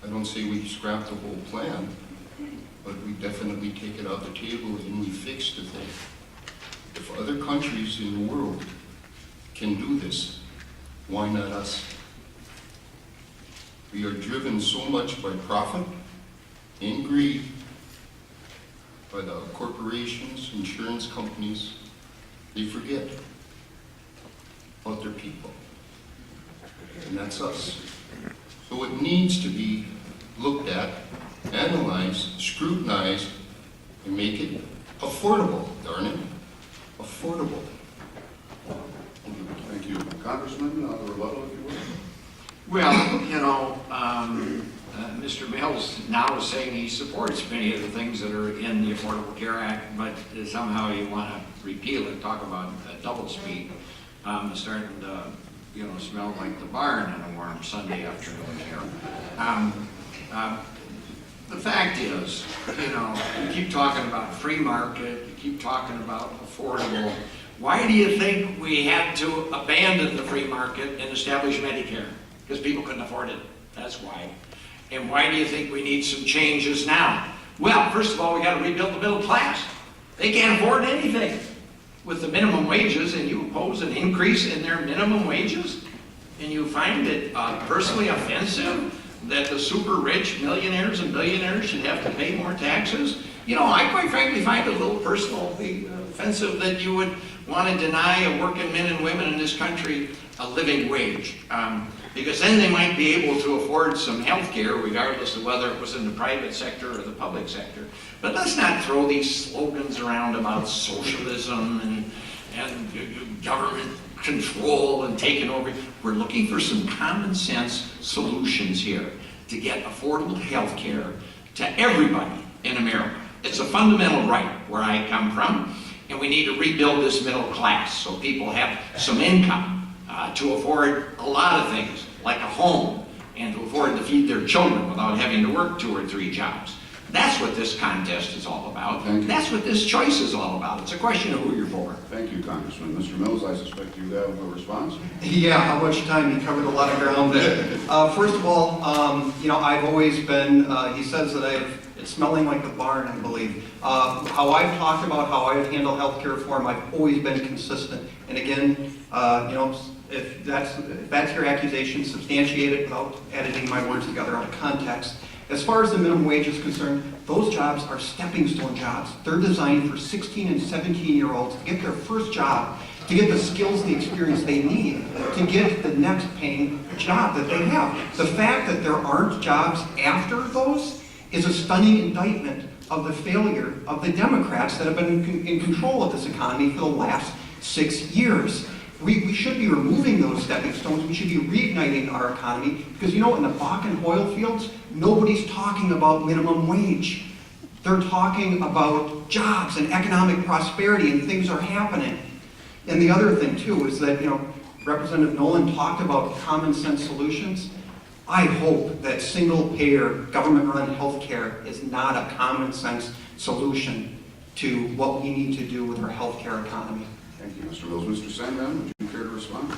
I don't say we scrap the whole plan, but we definitely take it off the table and we fix the thing. If other countries in the world can do this, why not us? We are driven so much by profit and greed, by the corporations, insurance companies, they forget about their people. And that's us. So it needs to be looked at, analyzed, scrutinized, and make it affordable, darn it. Affordable.
Thank you. Congressman, the rebuttal, if you will.
Well, you know, Mr. Mills now is saying he supports many of the things that are in the Affordable Care Act, but somehow you want to repeal it, talk about double speed. It's starting to, you know, smell like the barn on a warm Sunday afternoon here. The fact is, you know, you keep talking about free market, you keep talking about affordable. Why do you think we had to abandon the free market and establish Medicare? Because people couldn't afford it. That's why. And why do you think we need some changes now? Well, first of all, we got to rebuild the middle class. They can't afford anything with the minimum wages, and you oppose an increase in their minimum wages, and you find it personally offensive that the super rich millionaires and billionaires should have to pay more taxes. You know, I quite frankly find it a little personally offensive that you would want to deny a working men and women in this country a living wage. Because then they might be able to afford some health care regardless of whether it was in the private sector or the public sector. But let's not throw these slogans around about socialism and government control and taking over. We're looking for some common sense solutions here to get affordable health care to everybody in America. It's a fundamental right where I come from, and we need to rebuild this middle class so people have some income to afford a lot of things, like a home, and to afford to feed their children without having to work 2 or 3 jobs. That's what this contest is all about.
Thank you.
That's what this choice is all about. It's a question of who you're for.
Thank you, Congressman. Mr. Mills, I suspect you have a response.
Yeah, how much time? You covered a lot of ground there. First of all, you know, I've always been, he says that it's smelling like the barn, I believe. How I've talked about how I've handled healthcare reform, I've always been consistent. And again, you know, if that's your accusation, substantiate it without editing my words together out of context. As far as the minimum wage is concerned, those jobs are stepping stone jobs. They're designed for 16 and 17-year-olds to get their first job, to get the skills, the experience they need to get the next paying job that they have. The fact that there aren't jobs after those is a stunning indictment of the failure of the Democrats that have been in control of this economy for the last 6 years. We should be removing those stepping stones. We should be reigniting our economy because, you know, in the Bakken oil fields, nobody's talking about minimum wage. They're talking about jobs and economic prosperity, and things are happening. And the other thing, too, is that, you know, Representative Nolan talked about common sense solutions. I hope that single-payer, government-run health care is not a common sense solution to what we need to do with our healthcare economy.
Thank you, Mr. Mills. Mr. Sandman, would you care to respond?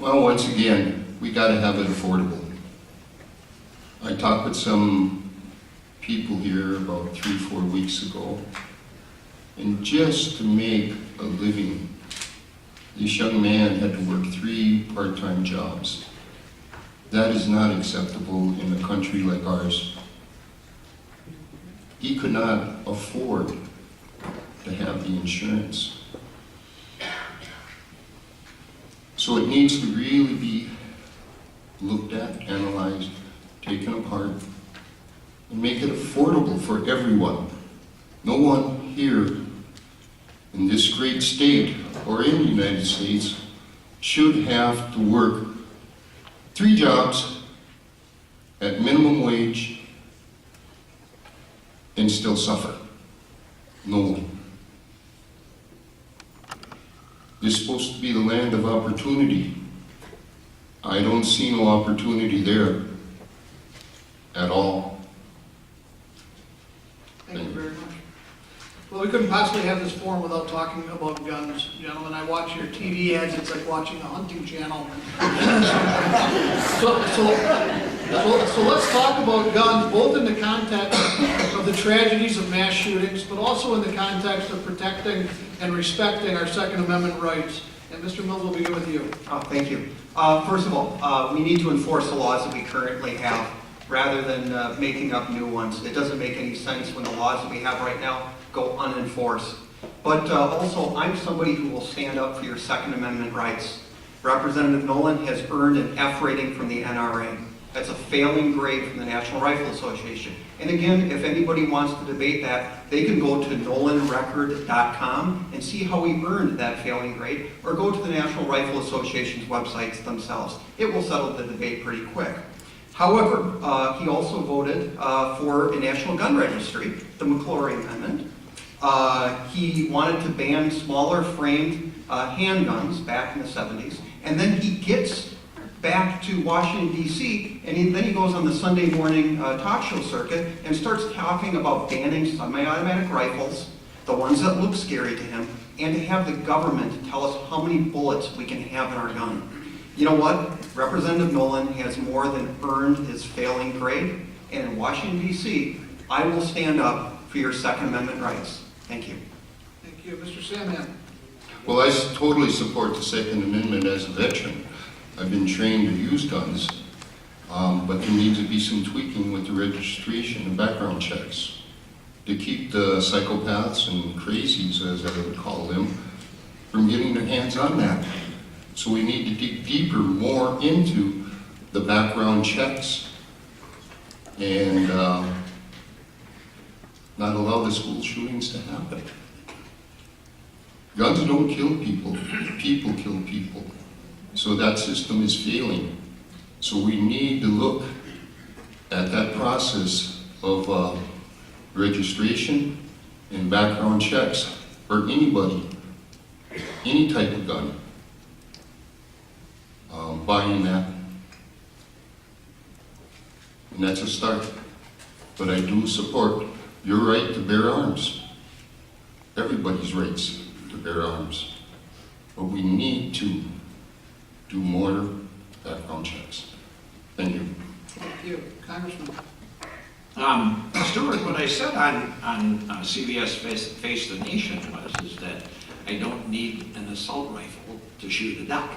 Well, once again, we got to have it affordable. I talked with some people here about 3-4 weeks ago. And just to make a living, this young man had to work 3 part-time jobs. That is not acceptable in a country like ours. He could not afford to have the insurance. So it needs to really be looked at, analyzed, taken apart, and make it affordable for everyone. No one here in this great state or in the United States should have to work 3 jobs at minimum wage and still suffer. No one. This is supposed to be the land of opportunity. I don't see no opportunity there at all.
Thank you very much. Well, we couldn't possibly have this forum without talking about guns. Gentlemen, I watch your TV ads, it's like watching a hunting channel. So let's talk about guns, both in the context of the tragedies of mass shootings, but also in the context of protecting and respecting our Second Amendment rights. And Mr. Mills will begin with you.
Thank you. First of all, we need to enforce the laws that we currently have rather than making up new ones. It doesn't make any sense when the laws that we have right now go unenforced. But also, I'm somebody who will stand up for your Second Amendment rights. Representative Nolan has earned an F rating from the NRA. That's a failing grade from the National Rifle Association. And again, if anybody wants to debate that, they can go to nolanrecord.com and see how he earned that failing grade, or go to the National Rifle Association's websites themselves. It will settle the debate pretty quick. However, he also voted for a national gun registry, the McClory Amendment. He wanted to ban smaller framed handguns back in the 70s. And then he gets back to Washington, D.C., and then he goes on the Sunday morning talk show circuit and starts talking about banning semi-automatic rifles, the ones that look scary to him, and to have the government tell us how many bullets we can have in our gun. You know what? Representative Nolan has more than earned his failing grade, and in Washington, D.C., I will stand up for your Second Amendment rights. Thank you.
Thank you. Mr. Sandman.
Well, I totally support the Second Amendment as a veteran. I've been trained to use guns, but there needs to be some tweaking with the registration and background checks to keep the psychopaths and crazies, as I would call them, from getting their hands on that. So we need to dig deeper, more into the background checks and not allow the school shootings to happen. Guns don't kill people, people kill people. So that system is failing. So we need to look at that process of registration and background checks for anybody, any type of gun, buying that. And that's a start. But I do support your right to bear arms. Everybody's rights to bear arms. But we need to do more background checks. Thank you.
Thank you. Congressman.
Stuart, what I said on CBS Face the Nation is that I don't need an assault rifle to shoot a duck.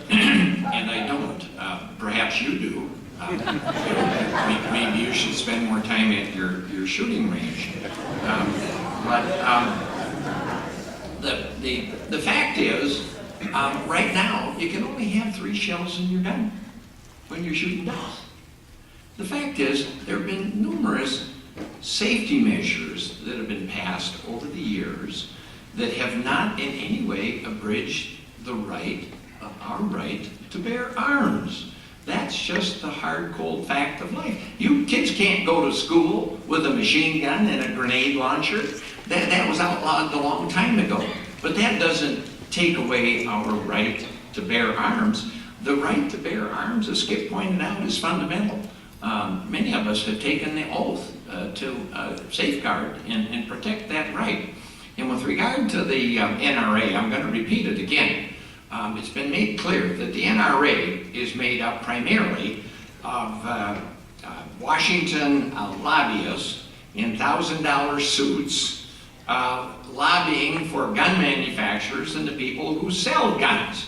And I don't. Perhaps you do. Maybe you should spend more time at your shooting range. The fact is, right now, you can only have 3 shells in your gun when you're shooting ducks. The fact is, there have been numerous safety measures that have been passed over the years that have not in any way abridged our right to bear arms. That's just the hard, cold fact of life. You kids can't go to school with a machine gun and a grenade launcher. That was outlawed a long time ago. But that doesn't take away our right to bear arms. The right to bear arms, as Skip pointed out, is fundamental. Many of us have taken the oath to safeguard and protect that right. And with regard to the NRA, I'm going to repeat it again. It's been made clear that the NRA is made up primarily of Washington lobbyists in $1,000 suits lobbying for gun manufacturers and the people who sell guns.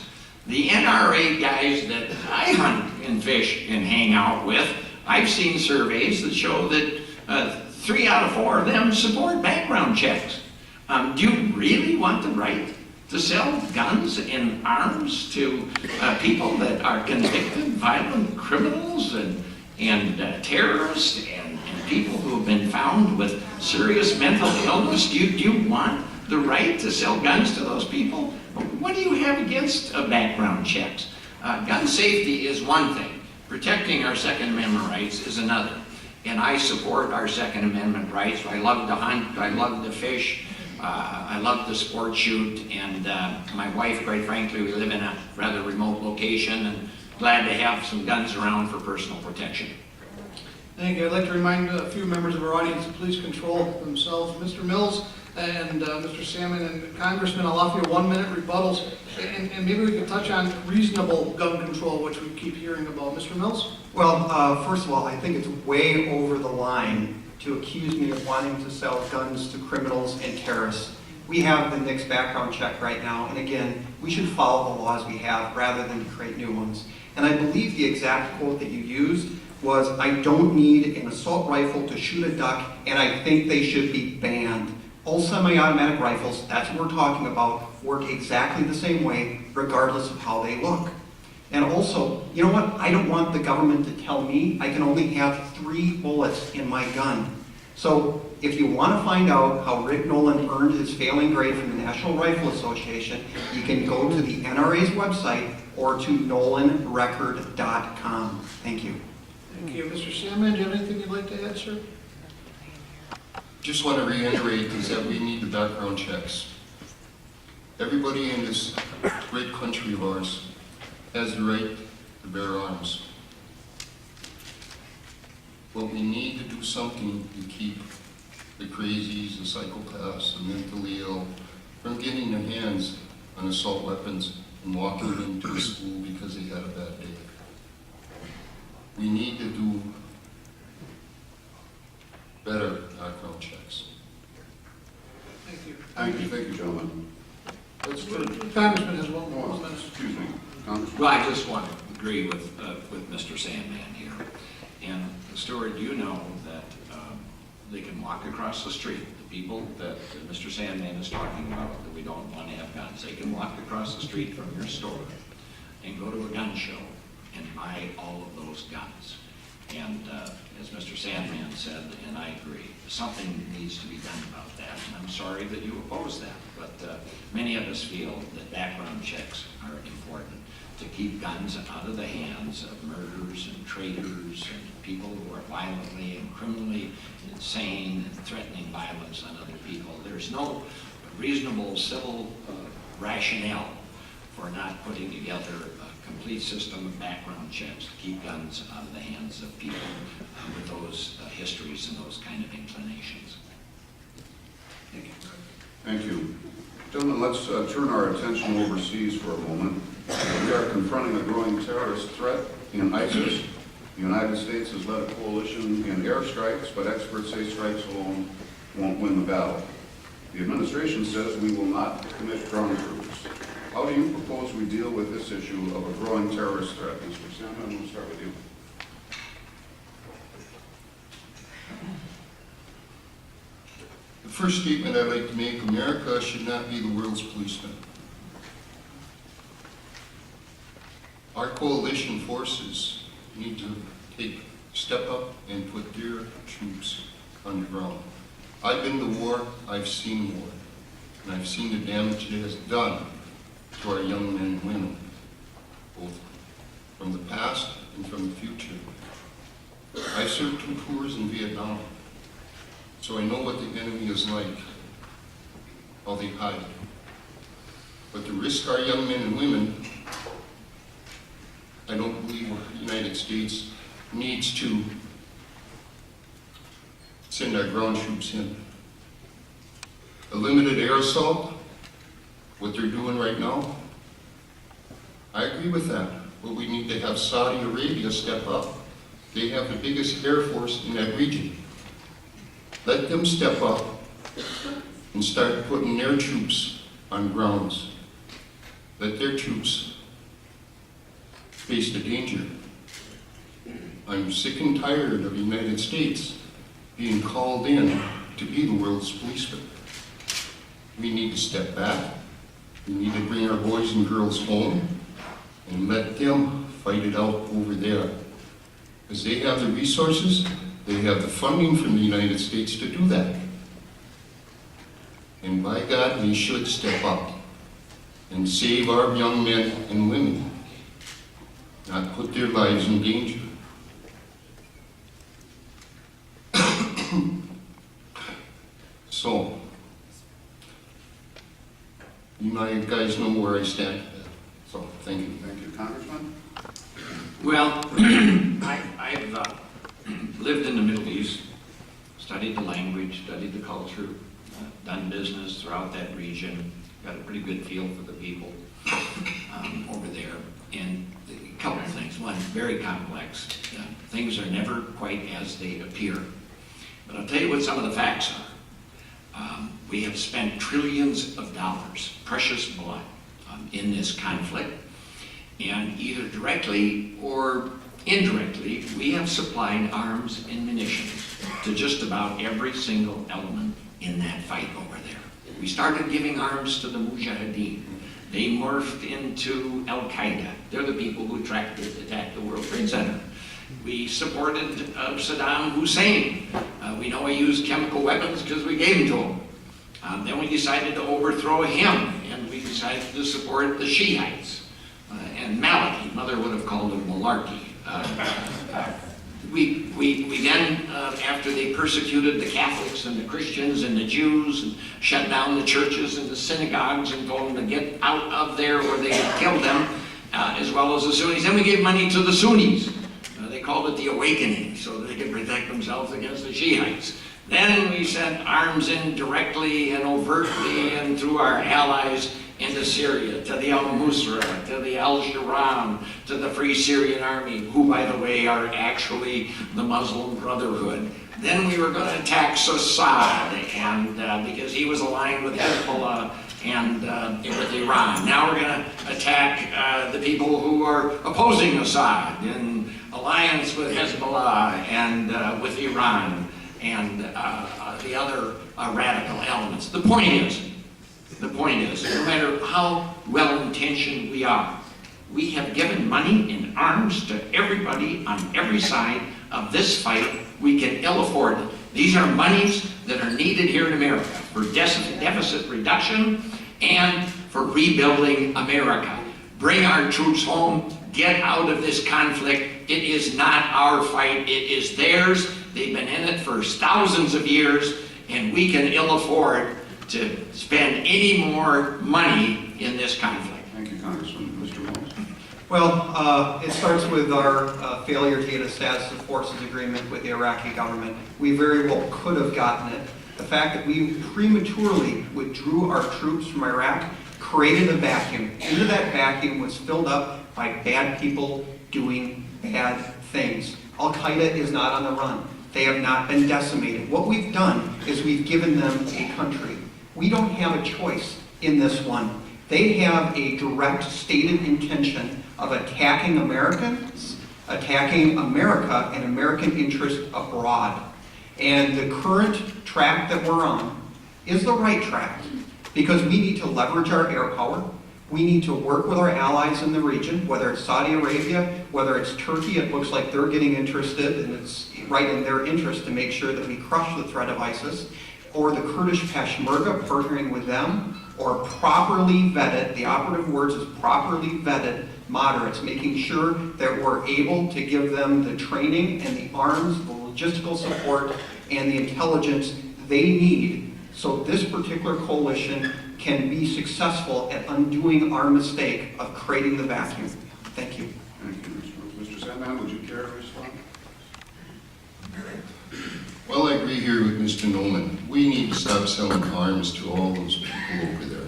The NRA guys that I hunt and fish and hang out with, I've seen surveys that show that 3 out of 4 of them support background checks. Do you really want the right to sell guns and arms to people that are convicted violent criminals and terrorists and people who have been found with serious mental illness? Do you want the right to sell guns to those people? What do you have against background checks? Gun safety is one thing. Protecting our Second Amendment rights is another. And I support our Second Amendment rights. I love to hunt, I love to fish, I love to sport shoot, and my wife, quite frankly, we live in a rather remote location and glad to have some guns around for personal protection.
Thank you. I'd like to remind a few members of our audience to please control themselves. Mr. Mills and Mr. Sandman and Congressman, I'll offer you 1-minute rebuttals, and maybe we could touch on reasonable gun control, which we keep hearing about. Mr. Mills?
Well, first of all, I think it's way over the line to accuse me of wanting to sell guns to criminals and terrorists. We have the NICS background check right now, and again, we should follow the laws we have rather than create new ones. And I believe the exact quote that you used was, "I don't need an assault rifle to shoot a duck, and I think they should be banned." All semi-automatic rifles, that's what we're talking about, work exactly the same way, regardless of how they look. And also, you know what? I don't want the government to tell me I can only have 3 bullets in my gun. So if you want to find out how Rick Nolan earned his failing grade from the National Rifle Association, you can go to the NRA's website or to nolanrecord.com. Thank you.
Thank you. Mr. Sandman, do you have anything you'd like to add, sir?
Just want to reiterate is that we need the background checks. Everybody in this great country of ours has the right to bear arms. But we need to do something to keep the crazies, the psychopaths, the mentally ill from getting their hands on assault weapons and walking into school because they had a bad day. We need to do better background checks.
Thank you.
Thank you, gentlemen. Let's turn.
Congressman has one more minute.
Excuse me, Congressman.
Well, I just want to agree with Mr. Sandman here. And Stuart, you know that they can walk across the street. The people that Mr. Sandman is talking about, that we don't want to have guns, they can walk across the street from your store and go to a gun show and buy all of those guns. And as Mr. Sandman said, and I agree, something needs to be done about that. And I'm sorry that you oppose that, but many of us feel that background checks are important to keep guns out of the hands of murderers and traitors and people who are violently and criminally insane and threatening violence on other people. There's no reasonable civil rationale for not putting together a complete system of background checks to keep guns out of the hands of people with those histories and those kind of inclinations. Thank you.
Thank you. Gentlemen, let's turn our attention overseas for a moment. We are confronting a growing terrorist threat in ISIS. The United States has led a coalition in airstrikes, but experts say strikes alone won't win the battle. The administration says we will not commit ground troops. How do you propose we deal with this issue of a growing terrorist threat? Mr. Sandman, we'll start with you.
The first statement I'd like to make, America should not be the world's policeman. Our coalition forces need to step up and put their troops on the ground. I've been to war, I've seen war, and I've seen the damage it has done to our young men and women, both from the past and from the future. I served 2 tours in Vietnam, so I know what the enemy is like, how they hide. But to risk our young men and women, I don't believe the United States needs to send our ground troops in. A limited air assault, what they're doing right now, I agree with that. But we need to have Saudi Arabia step up They have the biggest air force in that region. Let them step up and start putting their troops on grounds. Let their troops face the danger. I'm sick and tired of the United States being called in to be the world's policeman. We need to step back. We need to bring our boys and girls home and let them fight it out over there. Because they have the resources, they have the funding from the United States to do that. And by God, we should step up and save our young men and women, not put their lives in danger. So, you guys know where I stand. So, thank you.
Thank you, Congressman.
Well, I've lived in the Middle East, studied the language, studied the culture, done business throughout that region, got a pretty good feel for the people over there. And a couple of things. One, very complex. Things are never quite as they appear. But I'll tell you what some of the facts are. We have spent trillions of dollars, precious blood, in this conflict. And either directly or indirectly, we have supplied arms and munitions to just about every single element in that fight over there. We started giving arms to the Mujahideen. They morphed into Al-Qaeda. They're the people who attacked the World Trade Center. We supported Saddam Hussein. We know he used chemical weapons because we gave them to him. Then we decided to overthrow him, and we decided to support the Shiites. And Maliki, Mother would have called him malarkey. We then, after they persecuted the Catholics and the Christians and the Jews, and shut down the churches and the synagogues and told them to get out of there or they had killed them, as well as the Sunnis. Then we gave money to the Sunnis. They called it the Awakening, so that they could protect themselves against the Shiites. Then we sent arms in directly and overtly and through our allies into Syria, to the al-Nusra, to the al-Sharam, to the Free Syrian Army, who, by the way, are actually the Muslim Brotherhood. Then we were going to attack Assad, and because he was aligned with Hezbollah and with Iran. Now we're going to attack the people who are opposing Assad in alliance with Hezbollah and with Iran and the other radical elements. The point is, no matter how well-intentioned we are, we have given money and arms to everybody on every side of this fight. We can ill afford it. These are monies that are needed here in America for deficit reduction and for rebuilding America. Bring our troops home, get out of this conflict. It is not our fight, it is theirs. They've been in it for thousands of years, and we can ill afford to spend any more money in this conflict.
Thank you, Congressman. Mr. Mills.
Well, it starts with our failure to get a status of forces agreement with the Iraqi government. We very well could have gotten it. The fact that we prematurely withdrew our troops from Iraq created a vacuum. Into that vacuum was filled up by bad people doing bad things. Al-Qaeda is not on the run. They have not been decimated. What we've done is we've given them a country. We don't have a choice in this one. They have a direct stated intention of attacking Americans, attacking America and American interest abroad. And the current track that we're on is the right track because we need to leverage our air power. We need to work with our allies in the region, whether it's Saudi Arabia, whether it's Turkey. It looks like they're getting interested, and it's right in their interest to make sure that we crush the threat of ISIS, or the Kurdish Peshmerga, partnering with them, or properly vetted, the operative words is properly vetted moderates, making sure that we're able to give them the training and the arms, the logistical support, and the intelligence they need so this particular coalition can be successful at undoing our mistake of creating the vacuum. Thank you.
Thank you, Mr. Mills. Mr. Sandman, would you care to respond?
Well, I agree here with Mr. Nolan. We need to stop selling arms to all those people over there.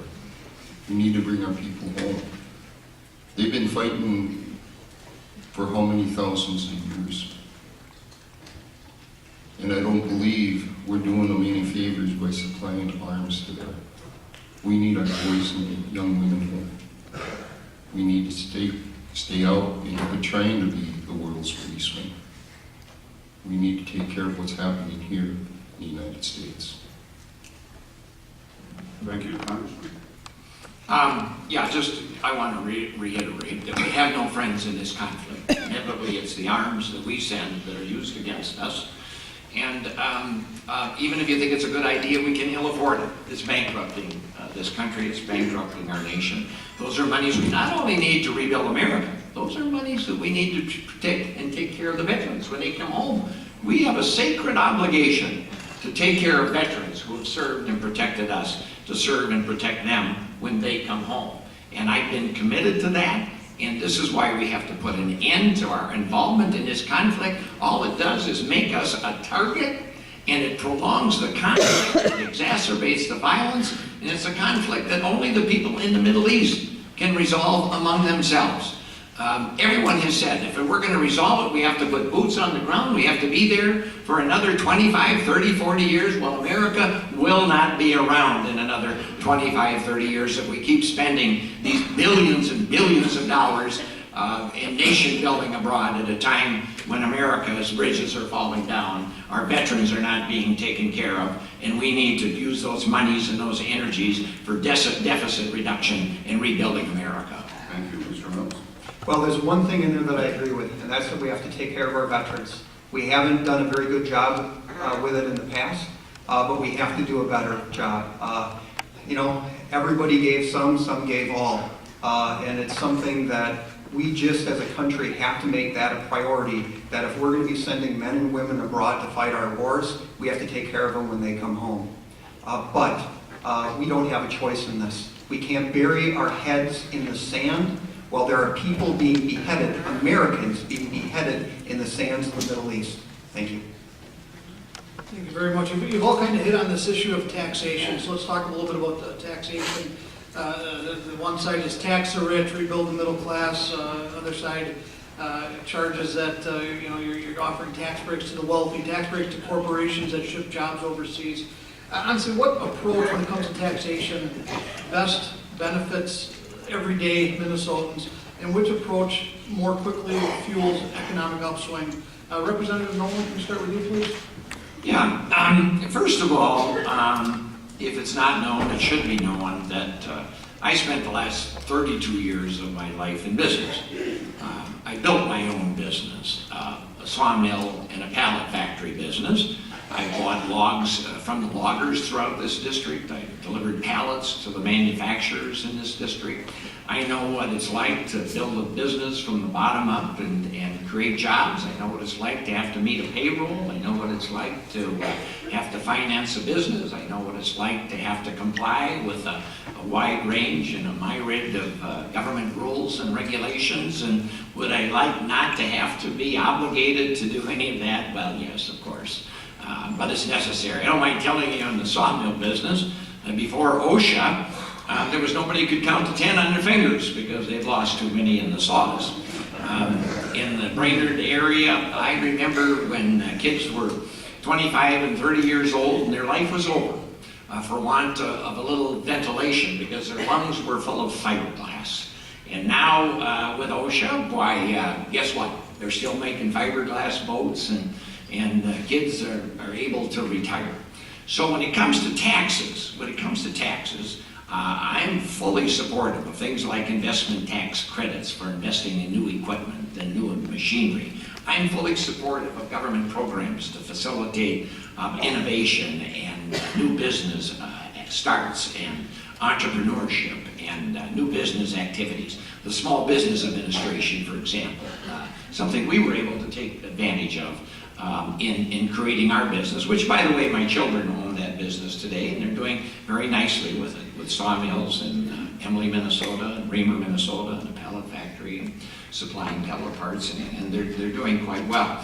We need to bring our people home. They've been fighting for how many thousands of years? supplying arms to them. We need our boys and young women home. We need to stay out and quit trying to be the world's policeman. We need to take care of what's happening here in the United States.
Thank you, Congressman.
I want to reiterate that we have no friends in this conflict. Inevitably, it's the arms that we send that are used against us. And even if you think it's a good idea, we can ill afford it. It's bankrupting this country. It's bankrupting our nation. Those are monies we not only need to rebuild America, those are monies that we need to protect and take care of the veterans when they come home. We have a sacred obligation to take care of veterans who have served and protected us, to serve and protect them when they come home. And I've been committed to that, and this is why we have to put an end to our involvement in this conflict. All it does is make us a target, and it prolongs the conflict, it exacerbates the violence, and it's a conflict that only the people in the Middle East can resolve among themselves. Everyone has said if we're going to resolve it, we have to put boots on the ground, we have to be there for another 25, 30, 40 years. Well, America will not be around in another 25, 30 years if we keep spending these billions and billions of dollars in nation building abroad at a time when America's bridges are falling down, our veterans are not being taken care of, and we need to use those monies and those energies for deficit reduction and rebuilding America.
Thank you, Mr. Mills.
Well, there's one thing in there that I agree with, and that's that we have to take care of our veterans. We haven't done a very good job with it in the past, but we have to do a better job. Everybody gave some gave all, and it's something that we just as a country have to make that a priority, that if we're going to be sending men and women abroad to fight our wars, we have to take care of them when they come home. But we don't have a choice in this. We can't bury our heads in the sand while there are people being beheaded, Americans being beheaded in the sands of the Middle East. Thank you.
Thank you very much. You've all kind of hit on this issue of taxation, so let's talk a little bit about the taxation. The one side is tax the rich, rebuild the middle class. Other side charges that you're offering tax breaks to the wealthy, tax breaks to corporations that ship jobs overseas. Honestly, what approach when it comes to taxation best benefits everyday Minnesotans, and which approach more quickly fuels economic upswing? Representative Nolan, can we start with you, please?
Yeah, first of all, if it's not known, it should be known that I spent the last 32 years of my life in business. I built my own business, a sawmill and a pallet factory business. I bought logs from the loggers throughout this district. I delivered pallets to the manufacturers in this district. I know what it's like to build a business from the bottom up and create jobs. I know what it's like to have to meet a payroll. I know what it's like to have to finance a business. I know what it's like to have to comply with a wide range and a myriad of government rules and regulations. And would I like not to have to be obligated to do any of that? Well, yes, of course. But it's necessary. I don't mind telling you in the sawmill business, before OSHA, there was nobody who could count to 10 on their fingers because they'd lost too many in the saws. In the Brainerd area, I remember when kids were 25 and 30 years old and their life was over for want of a little ventilation because their lungs were full of fiberglass. And now with OSHA, why, guess what? They're still making fiberglass boats and kids are able to retire. So when it comes to taxes, I'm fully supportive of things like investment tax credits for investing in new equipment and new machinery. I'm fully supportive of government programs to facilitate innovation and new business starts and entrepreneurship and new business activities. The Small Business Administration, for example, something we were able to take advantage of in creating our business, which, by the way, my children own that business today, and they're doing very nicely with it, with sawmills in Emily, Minnesota, and Reamer, Minnesota, and a pallet factory, and supplying color parts, and they're doing quite well.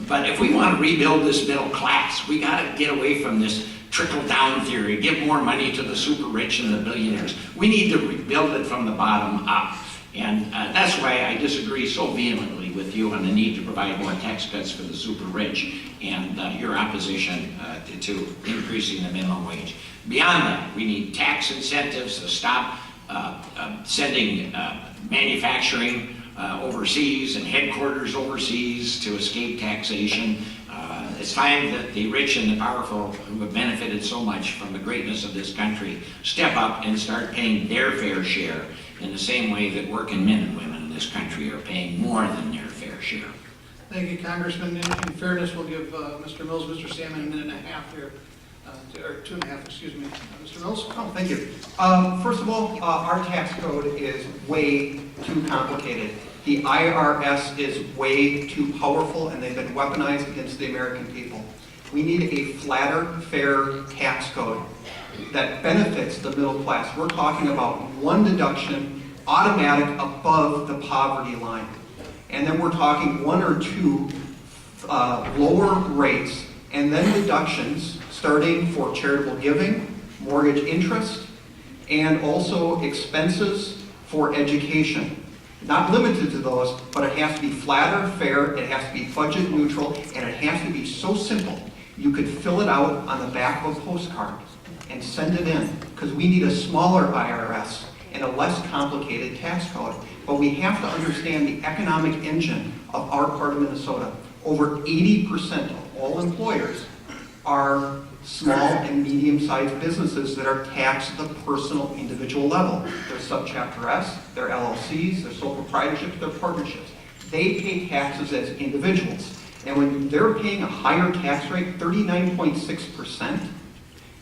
But if we want to rebuild this middle class, we got to get away from this trickle-down theory, give more money to the super rich and the billionaires. We need to rebuild it from the bottom up. And that's why I disagree so vehemently completely with you on the need to provide more tax cuts for the super rich and your opposition to increasing the minimum wage. Beyond that, we need tax incentives to stop sending manufacturing overseas and headquarters overseas to escape taxation. It's time that the rich and the powerful who have benefited so much from the greatness of this country step up and start paying their fair share in the same way that working men and women in this country are paying more than their fair share.
Thank you, Congressman. In fairness, we'll give Mr. Mills, Mr. Sandman, a minute and a half here, or 2.5, excuse me. Mr. Mills?
Oh, thank you. First of all, our tax code is way too complicated. The IRS is way too powerful, and they've been weaponized against the American people. We need a flatter, fair tax code that benefits the middle class. We're talking about one deduction, automatic above the poverty line. And then we're talking one or two lower rates, and then deductions starting for charitable giving, mortgage interest, and also expenses for education. Not limited to those, but it has to be flatter, fair, it has to be budget neutral, and it has to be so simple you could fill it out on the back of a postcard and send it in, because we need a smaller IRS and a less complicated tax code. But we have to understand the economic engine of our part of Minnesota. Over 80% of all employers are small and medium-sized businesses that are taxed at the personal individual level. They're subchapter S, they're LLCs, they're sole proprietorships, they're partnerships. They pay taxes as individuals. And when they're paying a higher tax rate, 39.6%,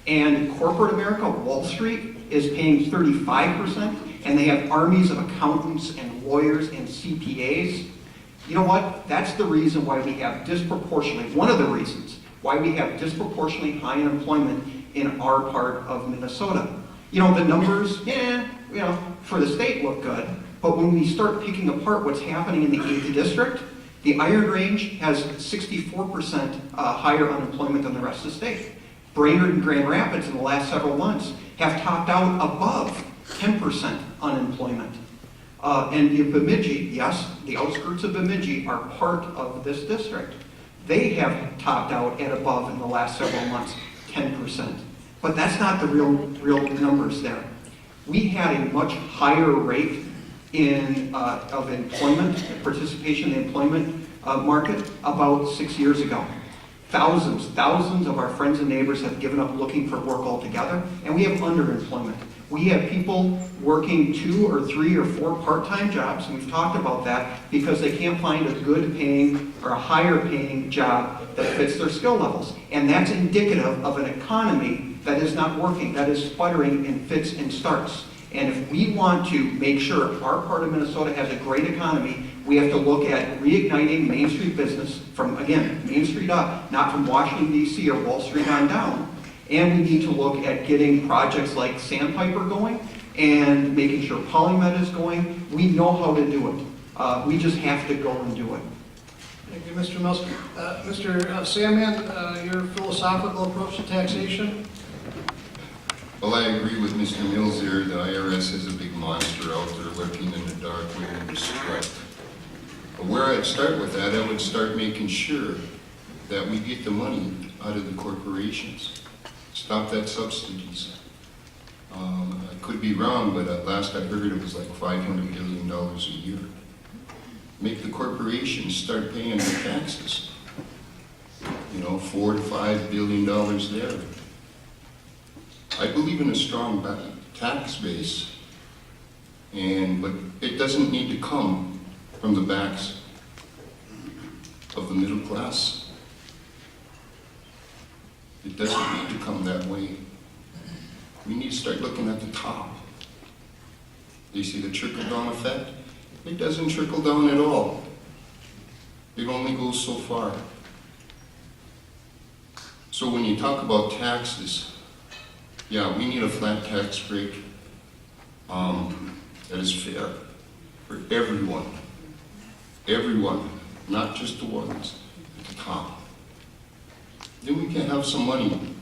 and corporate America, Wall Street, is paying 35%, and they have armies of accountants and lawyers and CPAs, you know what? That's the reason why we have disproportionately, one of the reasons why we have disproportionately high unemployment in our part of Minnesota. You know, the numbers, for the state look good, but when we start picking apart what's happening in the 8th district, the Iron Range has 64% higher unemployment than the rest of the state. Brainerd and Grand Rapids in the last several months have topped out above 10% unemployment. And in Bemidji, yes, the outskirts of Bemidji are part of this district. They have topped out at above in the last several months, 10%. But that's not the real numbers there. We had a much higher rate of employment, participation in the employment market about 6 years ago. Thousands of our friends and neighbors have given up looking for work altogether, and we have underemployment. We have people working 2 or 3 or 4 part-time jobs, and we've talked about that, because they can't find a good paying or a higher paying job that fits their skill levels. And that's indicative of an economy that is not working, that is sputtering in fits and starts. And if we want to make sure our part of Minnesota has a great economy, we have to look at reigniting Main Street business from, again, Main Street up, not from Washington, D.C. or Wall Street on down. And we need to look at getting projects like Sandpiper going and making sure PolyMed is going. We know how to do it. We just have to go and do it.
Thank you, Mr. Mills. Mr. Sandman, your philosophical approach to taxation?
Well, I agree with Mr. Mills here. The IRS is a big monster out there lurking in the dark waiting to strike. But where I'd start with that, I would start making sure that we get the money out of the corporations. Stop that subsidies. I could be wrong, but at last I heard it was like $500 billion a year. Make the corporations start paying their taxes. You know, $4 to $5 billion there. I believe in a strong tax base, but it doesn't need to come from the backs of the middle class. It doesn't need to come that way. We need to start looking at the top. You see the trickle-down effect? It doesn't trickle down at all. It only goes so far. So when you talk about taxes, yeah, we need a flat tax rate that is fair for everyone. Everyone, not just the ones at the top. Then we can have some money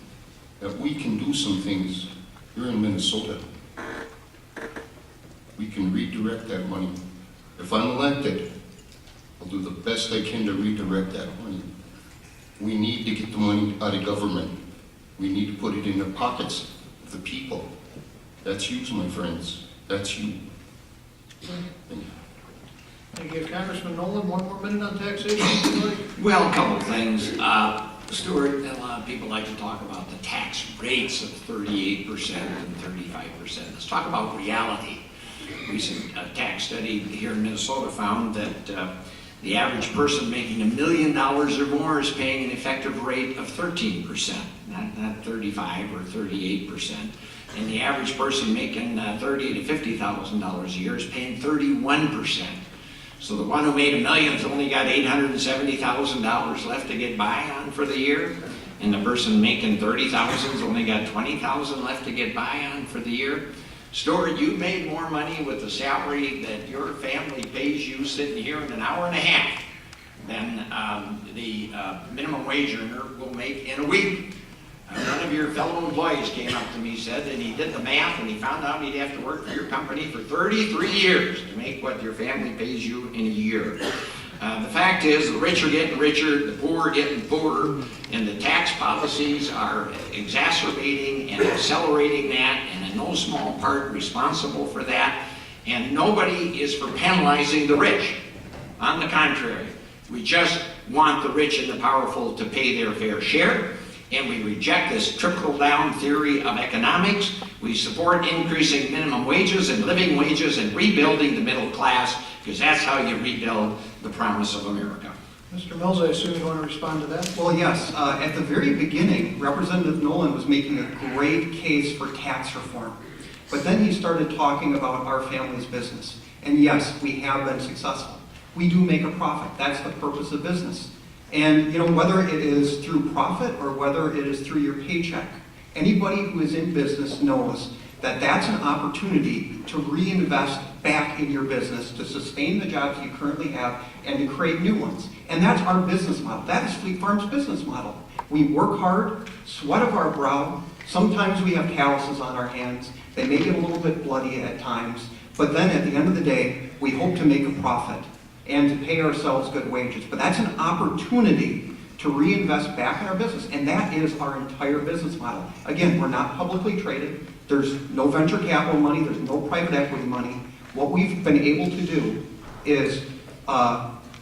that we can do some things here in Minnesota. We can redirect that money. If I'm elected, a I'll do the best I can to redirect that money. We need to get the money out of government. We need to put it in the pockets of the people. That's you, my friends. That's you. Thank you.
Thank you. Congressman Nolan, one more minute on taxation, if you'd like.
Well, a couple of things. Stuart, a lot of people like to talk about the tax rates of 38% and 35%. Let's talk about reality. Recent tax study here in Minnesota found that the average person making $1 million or more is paying an effective rate of 13%, not 35 or 38%. And the average person making $30,000 to $50,000 a year is paying 31%. So the one who made $1 million has only got $870,000 left to get by on for the year, and the person making $30,000 has only got $20,000 left to get by on for the year. Stuart, you made more money with the salary that your family pays you sitting here in an hour and a half than the minimum wage earner will make in a week. One of your fellow employees came up to me, said that he did the math and he found out he'd have to work for your company for 33 years to make what your family pays you in a year. The fact is, the rich are getting richer, the poor are getting poorer, and the tax policies are exacerbating and accelerating that, and in no small part responsible for that. And nobody is for penalizing the rich. On the contrary, we just want the rich and the powerful to pay their fair share. And we reject this trickle-down theory of economics. We support increasing minimum wages and living wages and rebuilding the middle class, because that's how you rebuild the promise of America.
Mr. Mills, I assume you want to respond to that?
Well, yes. At the very beginning, Representative Nolan was making a great case for tax reform. But then he started talking about our family's business. And yes, we have been successful. We do make a profit. That's the purpose of business. And whether it is through profit or whether it is through your paycheck, anybody who is in business knows that that's an opportunity to reinvest back in your business, to sustain the jobs you currently have, and to create new ones. And that's our business model. That is Fleet Farm's business model. We work hard, sweat of our brow. Sometimes we have calluses on our hands. They may get a little bit bloody at times. But then at the end of the day, we hope to make a profit and to pay ourselves good wages. But that's an opportunity to reinvest back in our business, and that is our entire business model. Again, we're not publicly traded. There's no venture capital money. There's no private equity money. What we've been able to do is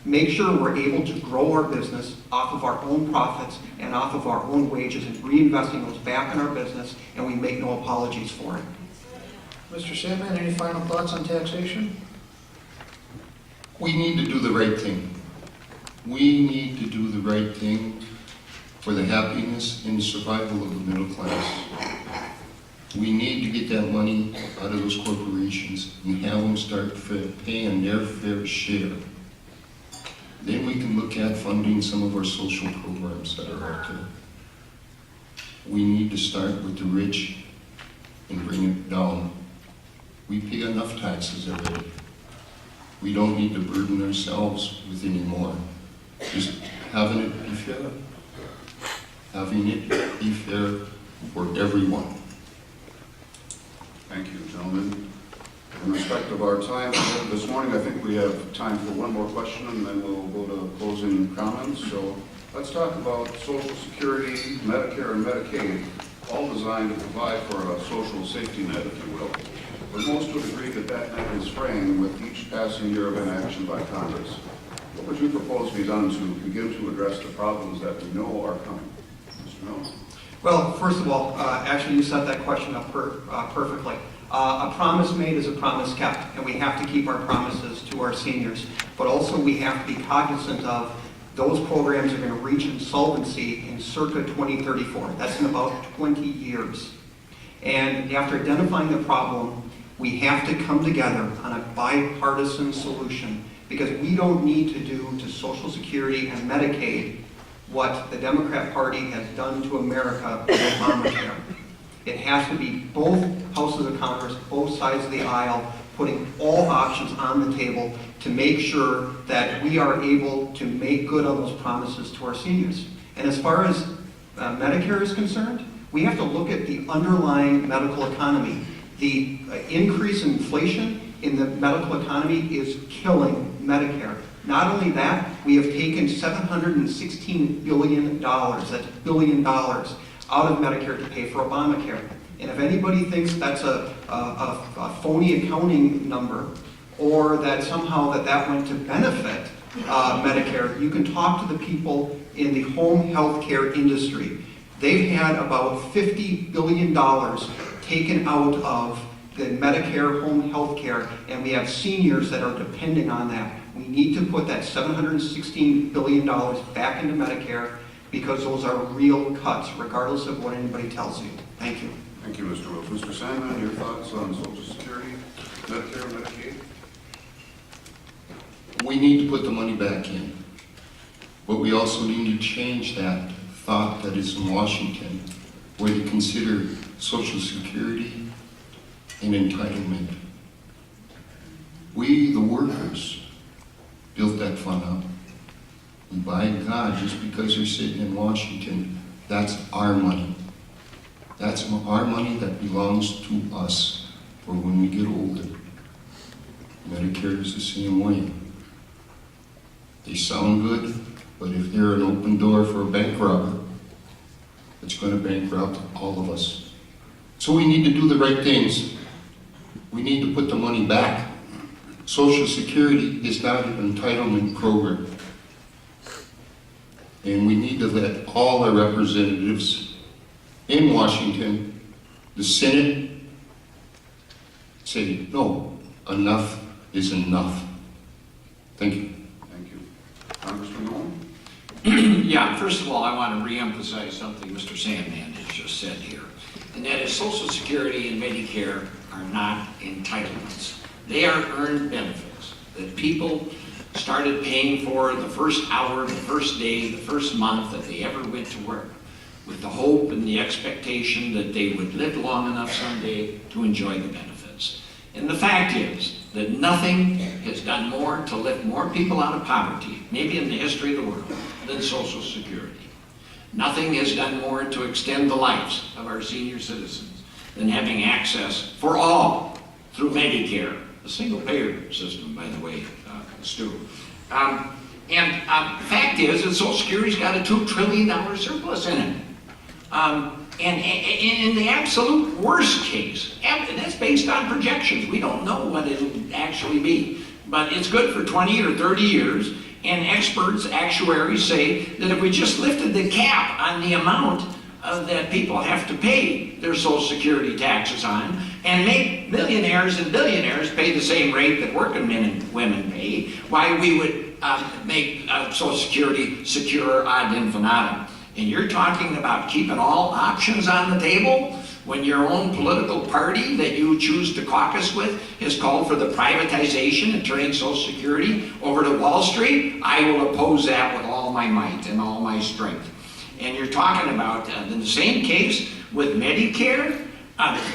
make sure we're able to grow our business off of our own profits and off of our own wages and reinvesting those back in our business, and we make no apologies for it.
Mr. Sandman, any final thoughts on taxation?
We need to do the right thing. We need to do the right thing for the happiness and survival of the middle class. We need to get that money out of those corporations and have them start paying their fair share. Then we can look at funding some of our social programs that are out there. We need to start with the rich and bring it down. We pay enough taxes already. We don't need to burden ourselves with any more. Just having it be fair. Having it be fair for everyone.
Thank you, gentlemen. In respect of our time this morning, I think we have time for one more question, and then we'll go to closing comments. So let's talk about Social Security, Medicare, and Medicaid, all designed to provide for a social safety net, if you will. But most would agree that that net is fraying with each passing year of inaction by Congress. What would you propose be done to begin to address the problems that we know are coming? Mr. Mills?
Well, first of all, actually you set that question up perfectly. A promise made is a promise kept, and we have to keep our promises to our seniors. But also we have to be cognizant of those programs are going to reach insolvency in circa 2034. That's in about 20 years. And after identifying the problem, we have to come together on a bipartisan solution, because we don't need to do to Social Security and Medicaid what the Democrat Party has done to America with Obamacare. It has to be both houses of Congress, both sides of the aisle, putting all options on the table to make sure that we are able to make good on those promises to our seniors. And as far as Medicare is concerned, we have to look at the underlying medical economy. The increase in inflation in the medical economy is killing Medicare. Not only that, we have taken $716 billion, that's $1 billion, out of Medicare to pay for Obamacare. And if anybody thinks that's a phony accounting number, or that somehow that went to benefit Medicare, you can talk to the people in the home health care industry. They've had about $50 billion taken out of the Medicare home health care, and we have seniors that are depending on that. We need to put that $716 billion back into Medicare, because those are real cuts, regardless of what anybody tells you. Thank you.
Thank you, Mr. Wills. Mr. Sandman, your thoughts on Social Security, Medicare, Medicaid?
We need to put the money back in, but we also need to change that thought that is in Washington, where they consider Social Security an entitlement. We, the workers, built that fund up. And by God, just because you're sitting in Washington, that's our money. That's our money that belongs to us for when we get older. Medicare is the same way. They sound good, but if they're an open door for a bank robber, it's going to bankrupt all of us. So we need to do the right things. We need to put the money back. Social Security is not an entitlement program. And we need to let all our representatives in Washington, the Senate, say, no, enough is enough. Thank you.
Thank you. Congressman Nolan?
Yeah, first of all, I want to reemphasize something Mr. Sandman has just said here, and that is Social Security and Medicare are not entitlements. They are earned benefits that people started paying for the first hour, the first day, the first month that they ever went to work, with the hope and the expectation that they would live long enough someday to enjoy the benefits. And the fact is that nothing has done more to lift more people out of poverty, maybe in the history of the world, than Social Security. Nothing has done more to extend the lives of our senior citizens than having access for all through Medicare, a single-payer system, by the way, Stu. The fact is that Social Security's got a $2 trillion surplus in it. And in the absolute worst case, and that's based on projections, we don't know what it'll actually be, but it's good for 20 or 30 years, and experts, actuaries say that if we just lifted the cap on the amount that people have to pay their Social Security taxes on, and make millionaires and billionaires pay the same rate that working men and women pay, why we would make Social Security secure ad infinitum. And you're talking about keeping all options on the table when your own political party that you choose to caucus with has called for the privatization and turning Social Security over to Wall Street. I will oppose that with all my might and all my strength. And you're talking about, in the same case with Medicare,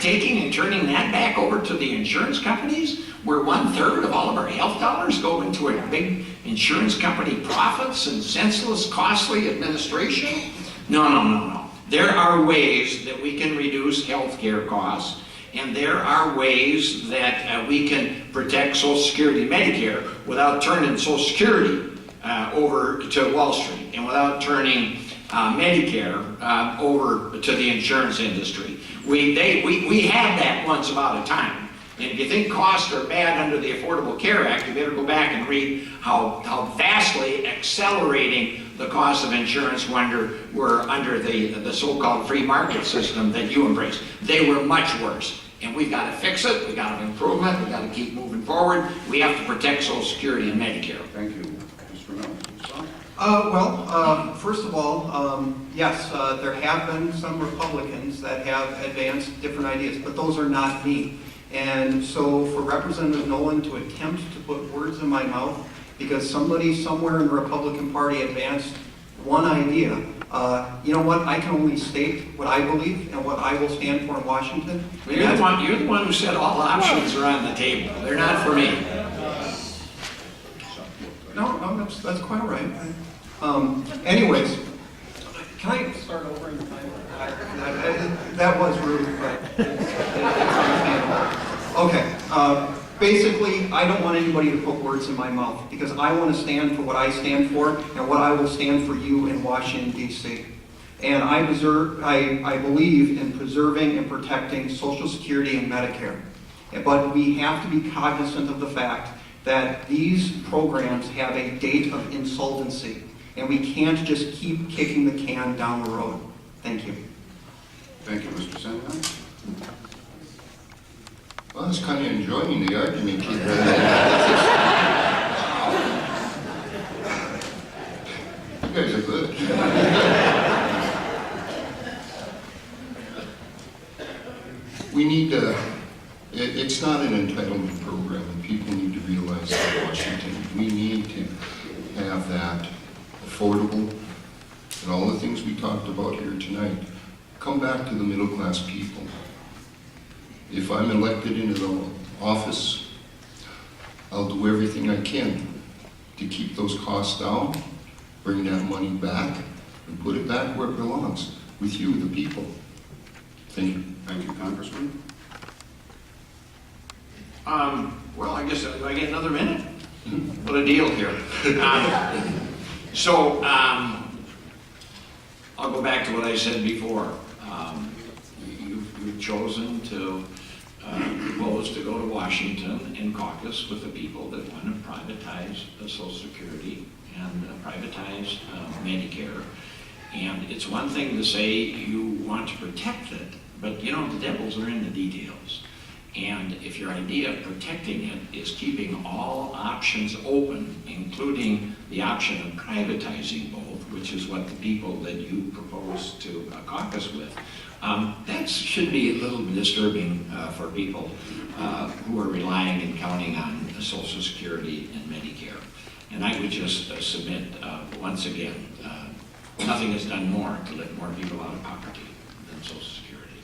taking and turning that back over to the insurance companies, where 1/3 of all of our health dollars go into a big insurance company profits and senseless, costly administration. No. There are ways that we can reduce health care costs, and there are ways that we can protect Social Security and Medicare without turning Social Security over to Wall Street, and without turning Medicare over to the insurance industry. We had that once upon a time. And if you think costs are bad under the Affordable Care Act, you better go back and read how vastly accelerating the cost of insurance were under the so-called free market system that you embrace. They were much worse. And we've got to fix it, we've got to improve it, we've got to keep moving forward. We have to protect Social Security and Medicare.
Thank you. Mr. Miller?
First of all, yes, there have been some Republicans that have advanced different ideas, but those are not me. And so for Representative Nolan to attempt to put words in my mouth because somebody somewhere in the Republican Party advanced one idea, you know what? I can only state what I believe and what I will stand for in Washington.
You're the one who said all options are on the table. They're not for me.
No, that's quite all right. Anyways, can I start over? That was rude, but it's understandable. Okay. Basically, I don't want anybody to put words in my mouth because I want to stand for what I stand for and what I will stand for you in Washington, D.C. And I believe in preserving and protecting Social Security and Medicare. But we have to be cognizant of the fact that these programs have a date of insolvency, and we can't just keep kicking the can down the road. Thank you.
Thank you, Mr. Sandman.
Well, I was kind of enjoying the argument here. You guys are good. We need to, it's not an entitlement program, and people need to realize that in Washington. We need to have that affordable, and all the things we talked about here tonight come back to the middle class people. If I'm elected into the office, I'll do everything I can to keep those costs down, bring that money back, and put it back where it belongs, with you, the people. Thank you.
Thank you, Congressman.
Well, I guess I get another minute. What a deal here. I'll go back to what I said before. You've chosen to propose to go to Washington and caucus with the people that want to privatize Social Security and privatize Medicare. And it's one thing to say you want to protect it, but you know, the devils are in the details. And if your idea of protecting it is keeping all options open, including the option of privatizing both, which is what the people that you propose to caucus with, that should be a little disturbing for people who are relying and counting on Social Security and Medicare. And I would just submit, once again, nothing has done more to let more people out of poverty than Social Security.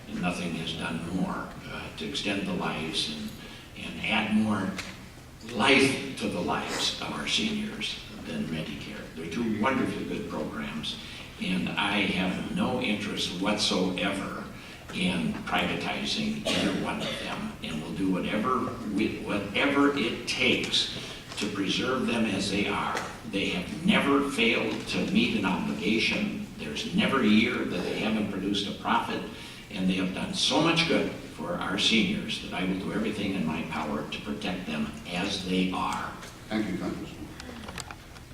And nothing has done more to extend the lives and add more life to the lives of our seniors than Medicare. They're two wonderfully good programs, and I have no interest whatsoever in privatizing either one of them, and will do whatever it takes to preserve them as they are. They have never failed to meet an obligation. There's never a year that they haven't produced a profit, and they have done so much good for our seniors that I will do everything in my power to protect them as they are.
Thank you, Congressman.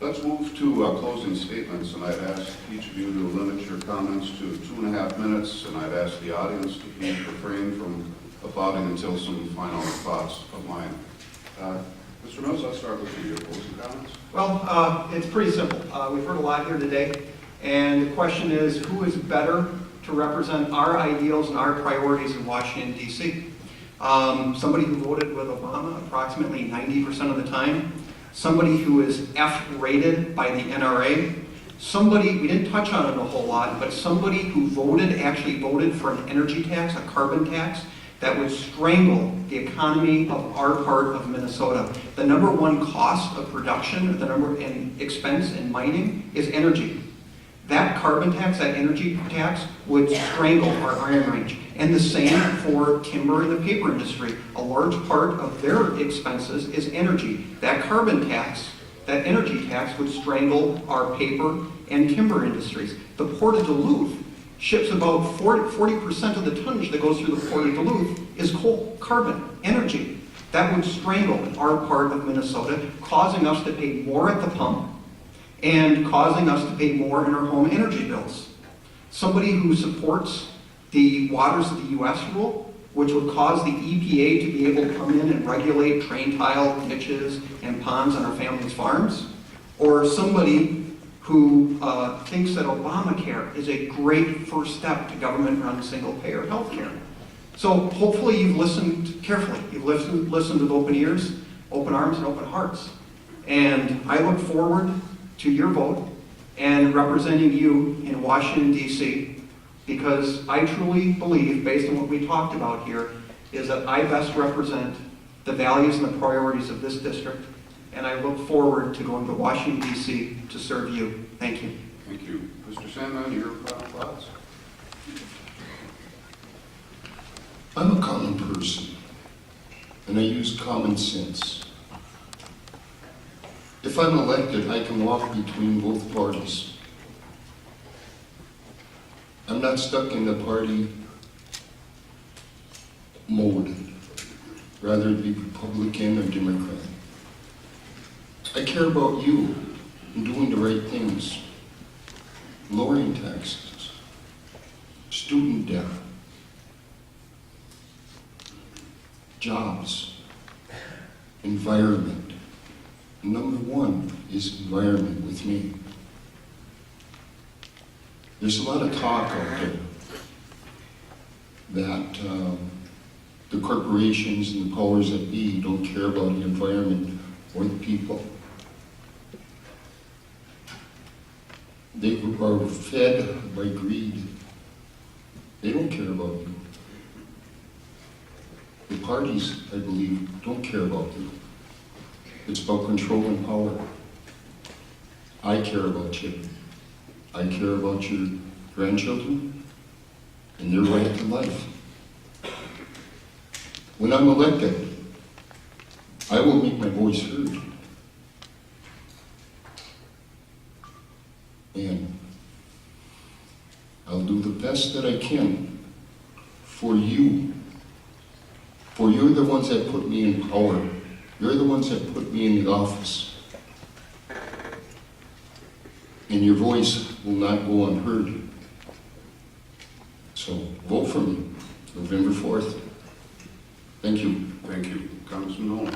Let's move to closing statements, and I'd ask each of you to limit your comments to 2.5 minutes, and I'd ask the audience to please refrain from applauding until some final thoughts of mine. Mr. Mills, I'll start with you. Your closing comments.
Well, it's pretty simple. We've heard a lot here today, and the question is, who is better to represent our ideals and our priorities in Washington, D.C.? Somebody who voted with Obama approximately 90% of the time, somebody who is F-rated by the NRA, somebody, we didn't touch on it a whole lot, but somebody who actually voted for an energy tax, a carbon tax, that would strangle the economy of our part of Minnesota. The number one cost of production, the number in expense in mining is energy. That carbon tax, that energy tax, would strangle our Iron Range. And the same for timber and the paper industry. A large part of their expenses is energy. That carbon tax, that energy tax, would strangle our paper and timber industries. The Port of Duluth ships about 40% of the tonnage that goes through the Port of Duluth is coal, carbon, energy. That would strangle our part of Minnesota, causing us to pay more at the pump and causing us to pay more in our home energy bills. Somebody who supports the Waters of the U.S. rule, which would cause the EPA to be able to come in and regulate drain tile, ditches, and ponds on our families' farms, or somebody who thinks that Obamacare is a great first step to government-run single-payer health care. So hopefully you've listened carefully. You've listened with open ears, open arms, and open hearts. And I look forward to your vote and representing you in Washington, D.C., because I truly believe, based on what we talked about here, is that I best represent the values and the priorities of this district, and I look forward to going to Washington, D.C. to serve you. Thank you.
Thank you. Mr. Sandman, your final thoughts?
I'm a common person. and I use common sense. If I'm elected, I can walk between both parties. I'm not stuck in the party mode, rather it be Republican or Democrat. I care about you and doing the right things, lowering taxes, student debt, jobs, environment. Number one is environment with me. There's a lot of talk out there that the corporations and the powers that be don't care about the environment or the people. They are fed by greed. They don't care about you. The parties, I believe, don't care about you. It's about control and power. I care about you. I care about your grandchildren and their right to life. When I'm elected, I will make my voice heard. And I'll do the best that I can for you. For you're the ones that put me in power. You're the ones that put me in the office. And your voice will not go unheard. So vote for me, November 4th. Thank you.
Thank you. Congressman Nolan.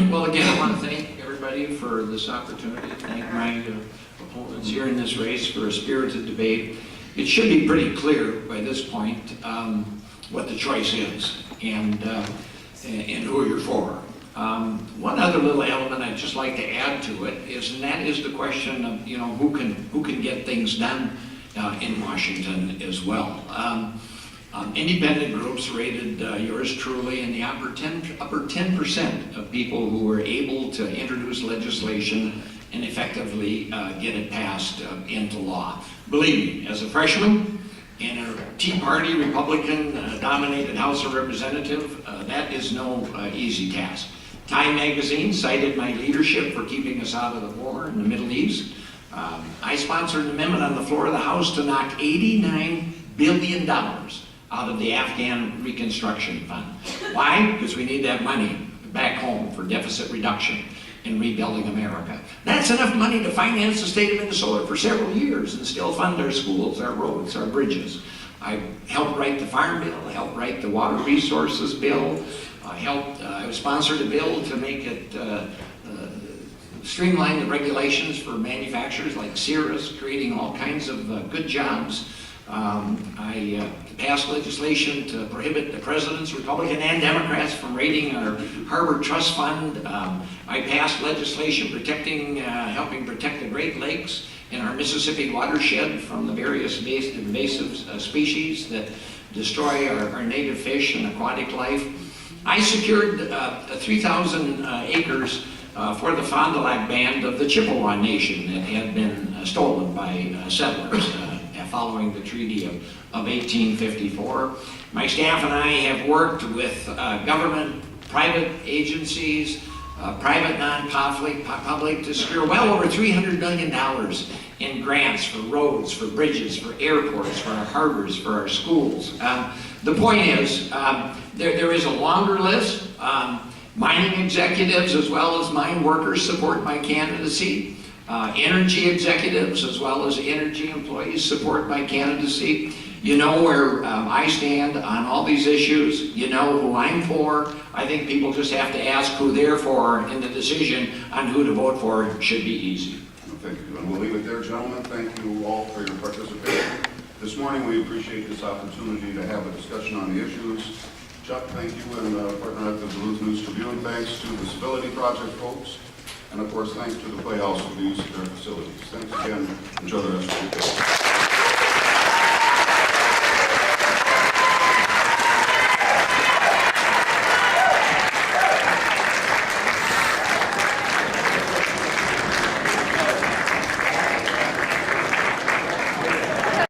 Well, again, I want to thank everybody for this opportunity. Thank my opponents here in this race for a spirited debate. It should be pretty clear by this point what the choice is and who you're for. One other little element I'd just like to add to it is, and that is the question of who can get things done in Washington as well. Independent groups rated yours truly in the upper 10% of people who were able to introduce legislation and effectively get it passed into law. Believe me, as a freshman in a Tea Party Republican-dominated House of Representatives, that is no easy task. Time magazine cited my leadership for keeping us out of the war in the Middle East. I sponsored an amendment on the floor of the House to knock $89 billion out of the Afghan Reconstruction Fund. Why? Because we need that money back home for deficit reduction in rebuilding America. That's enough money to finance the state of Minnesota for several years and still fund our schools, our roads, our bridges. I helped write the Farm Bill, helped write the Water Resources Bill, I sponsored a bill to make it streamline the regulations for manufacturers like Cirrus, creating all kinds of good jobs. I passed legislation to prohibit the presidents, Republican and Democrats, from raiding our Harbor Trust Fund. I passed legislation helping protect the Great Lakes in our Mississippi watershed from the various invasive species that destroy our native fish and aquatic life. I secured 3,000 acres for the Fond du Lac Band of the Chippewa Nation that had been stolen by settlers following the Treaty of 1854. My staff and I have worked with government, private agencies, private non-public to secure well over $300 million in grants for roads, for bridges, for airports, for our harbors, for our schools. The point is, there is a longer list. Mining executives as well as mine workers support my candidacy. Energy executives as well as energy employees support my candidacy. You know where I stand on all these issues. You know who I'm for. I think people just have to ask who they're for, and the decision on who to vote for should be easy.
Thank you. And we'll leave it there, gentlemen. Thank you all for your participation. This morning, we appreciate this opportunity to have a discussion on the issues. Chuck, thank you, and partner at the Duluth News Tribune. Thanks to the Civility Project folks. And of course, thanks to the Playhouse for the use of their facilities. Thanks again. Enjoy the rest of your day.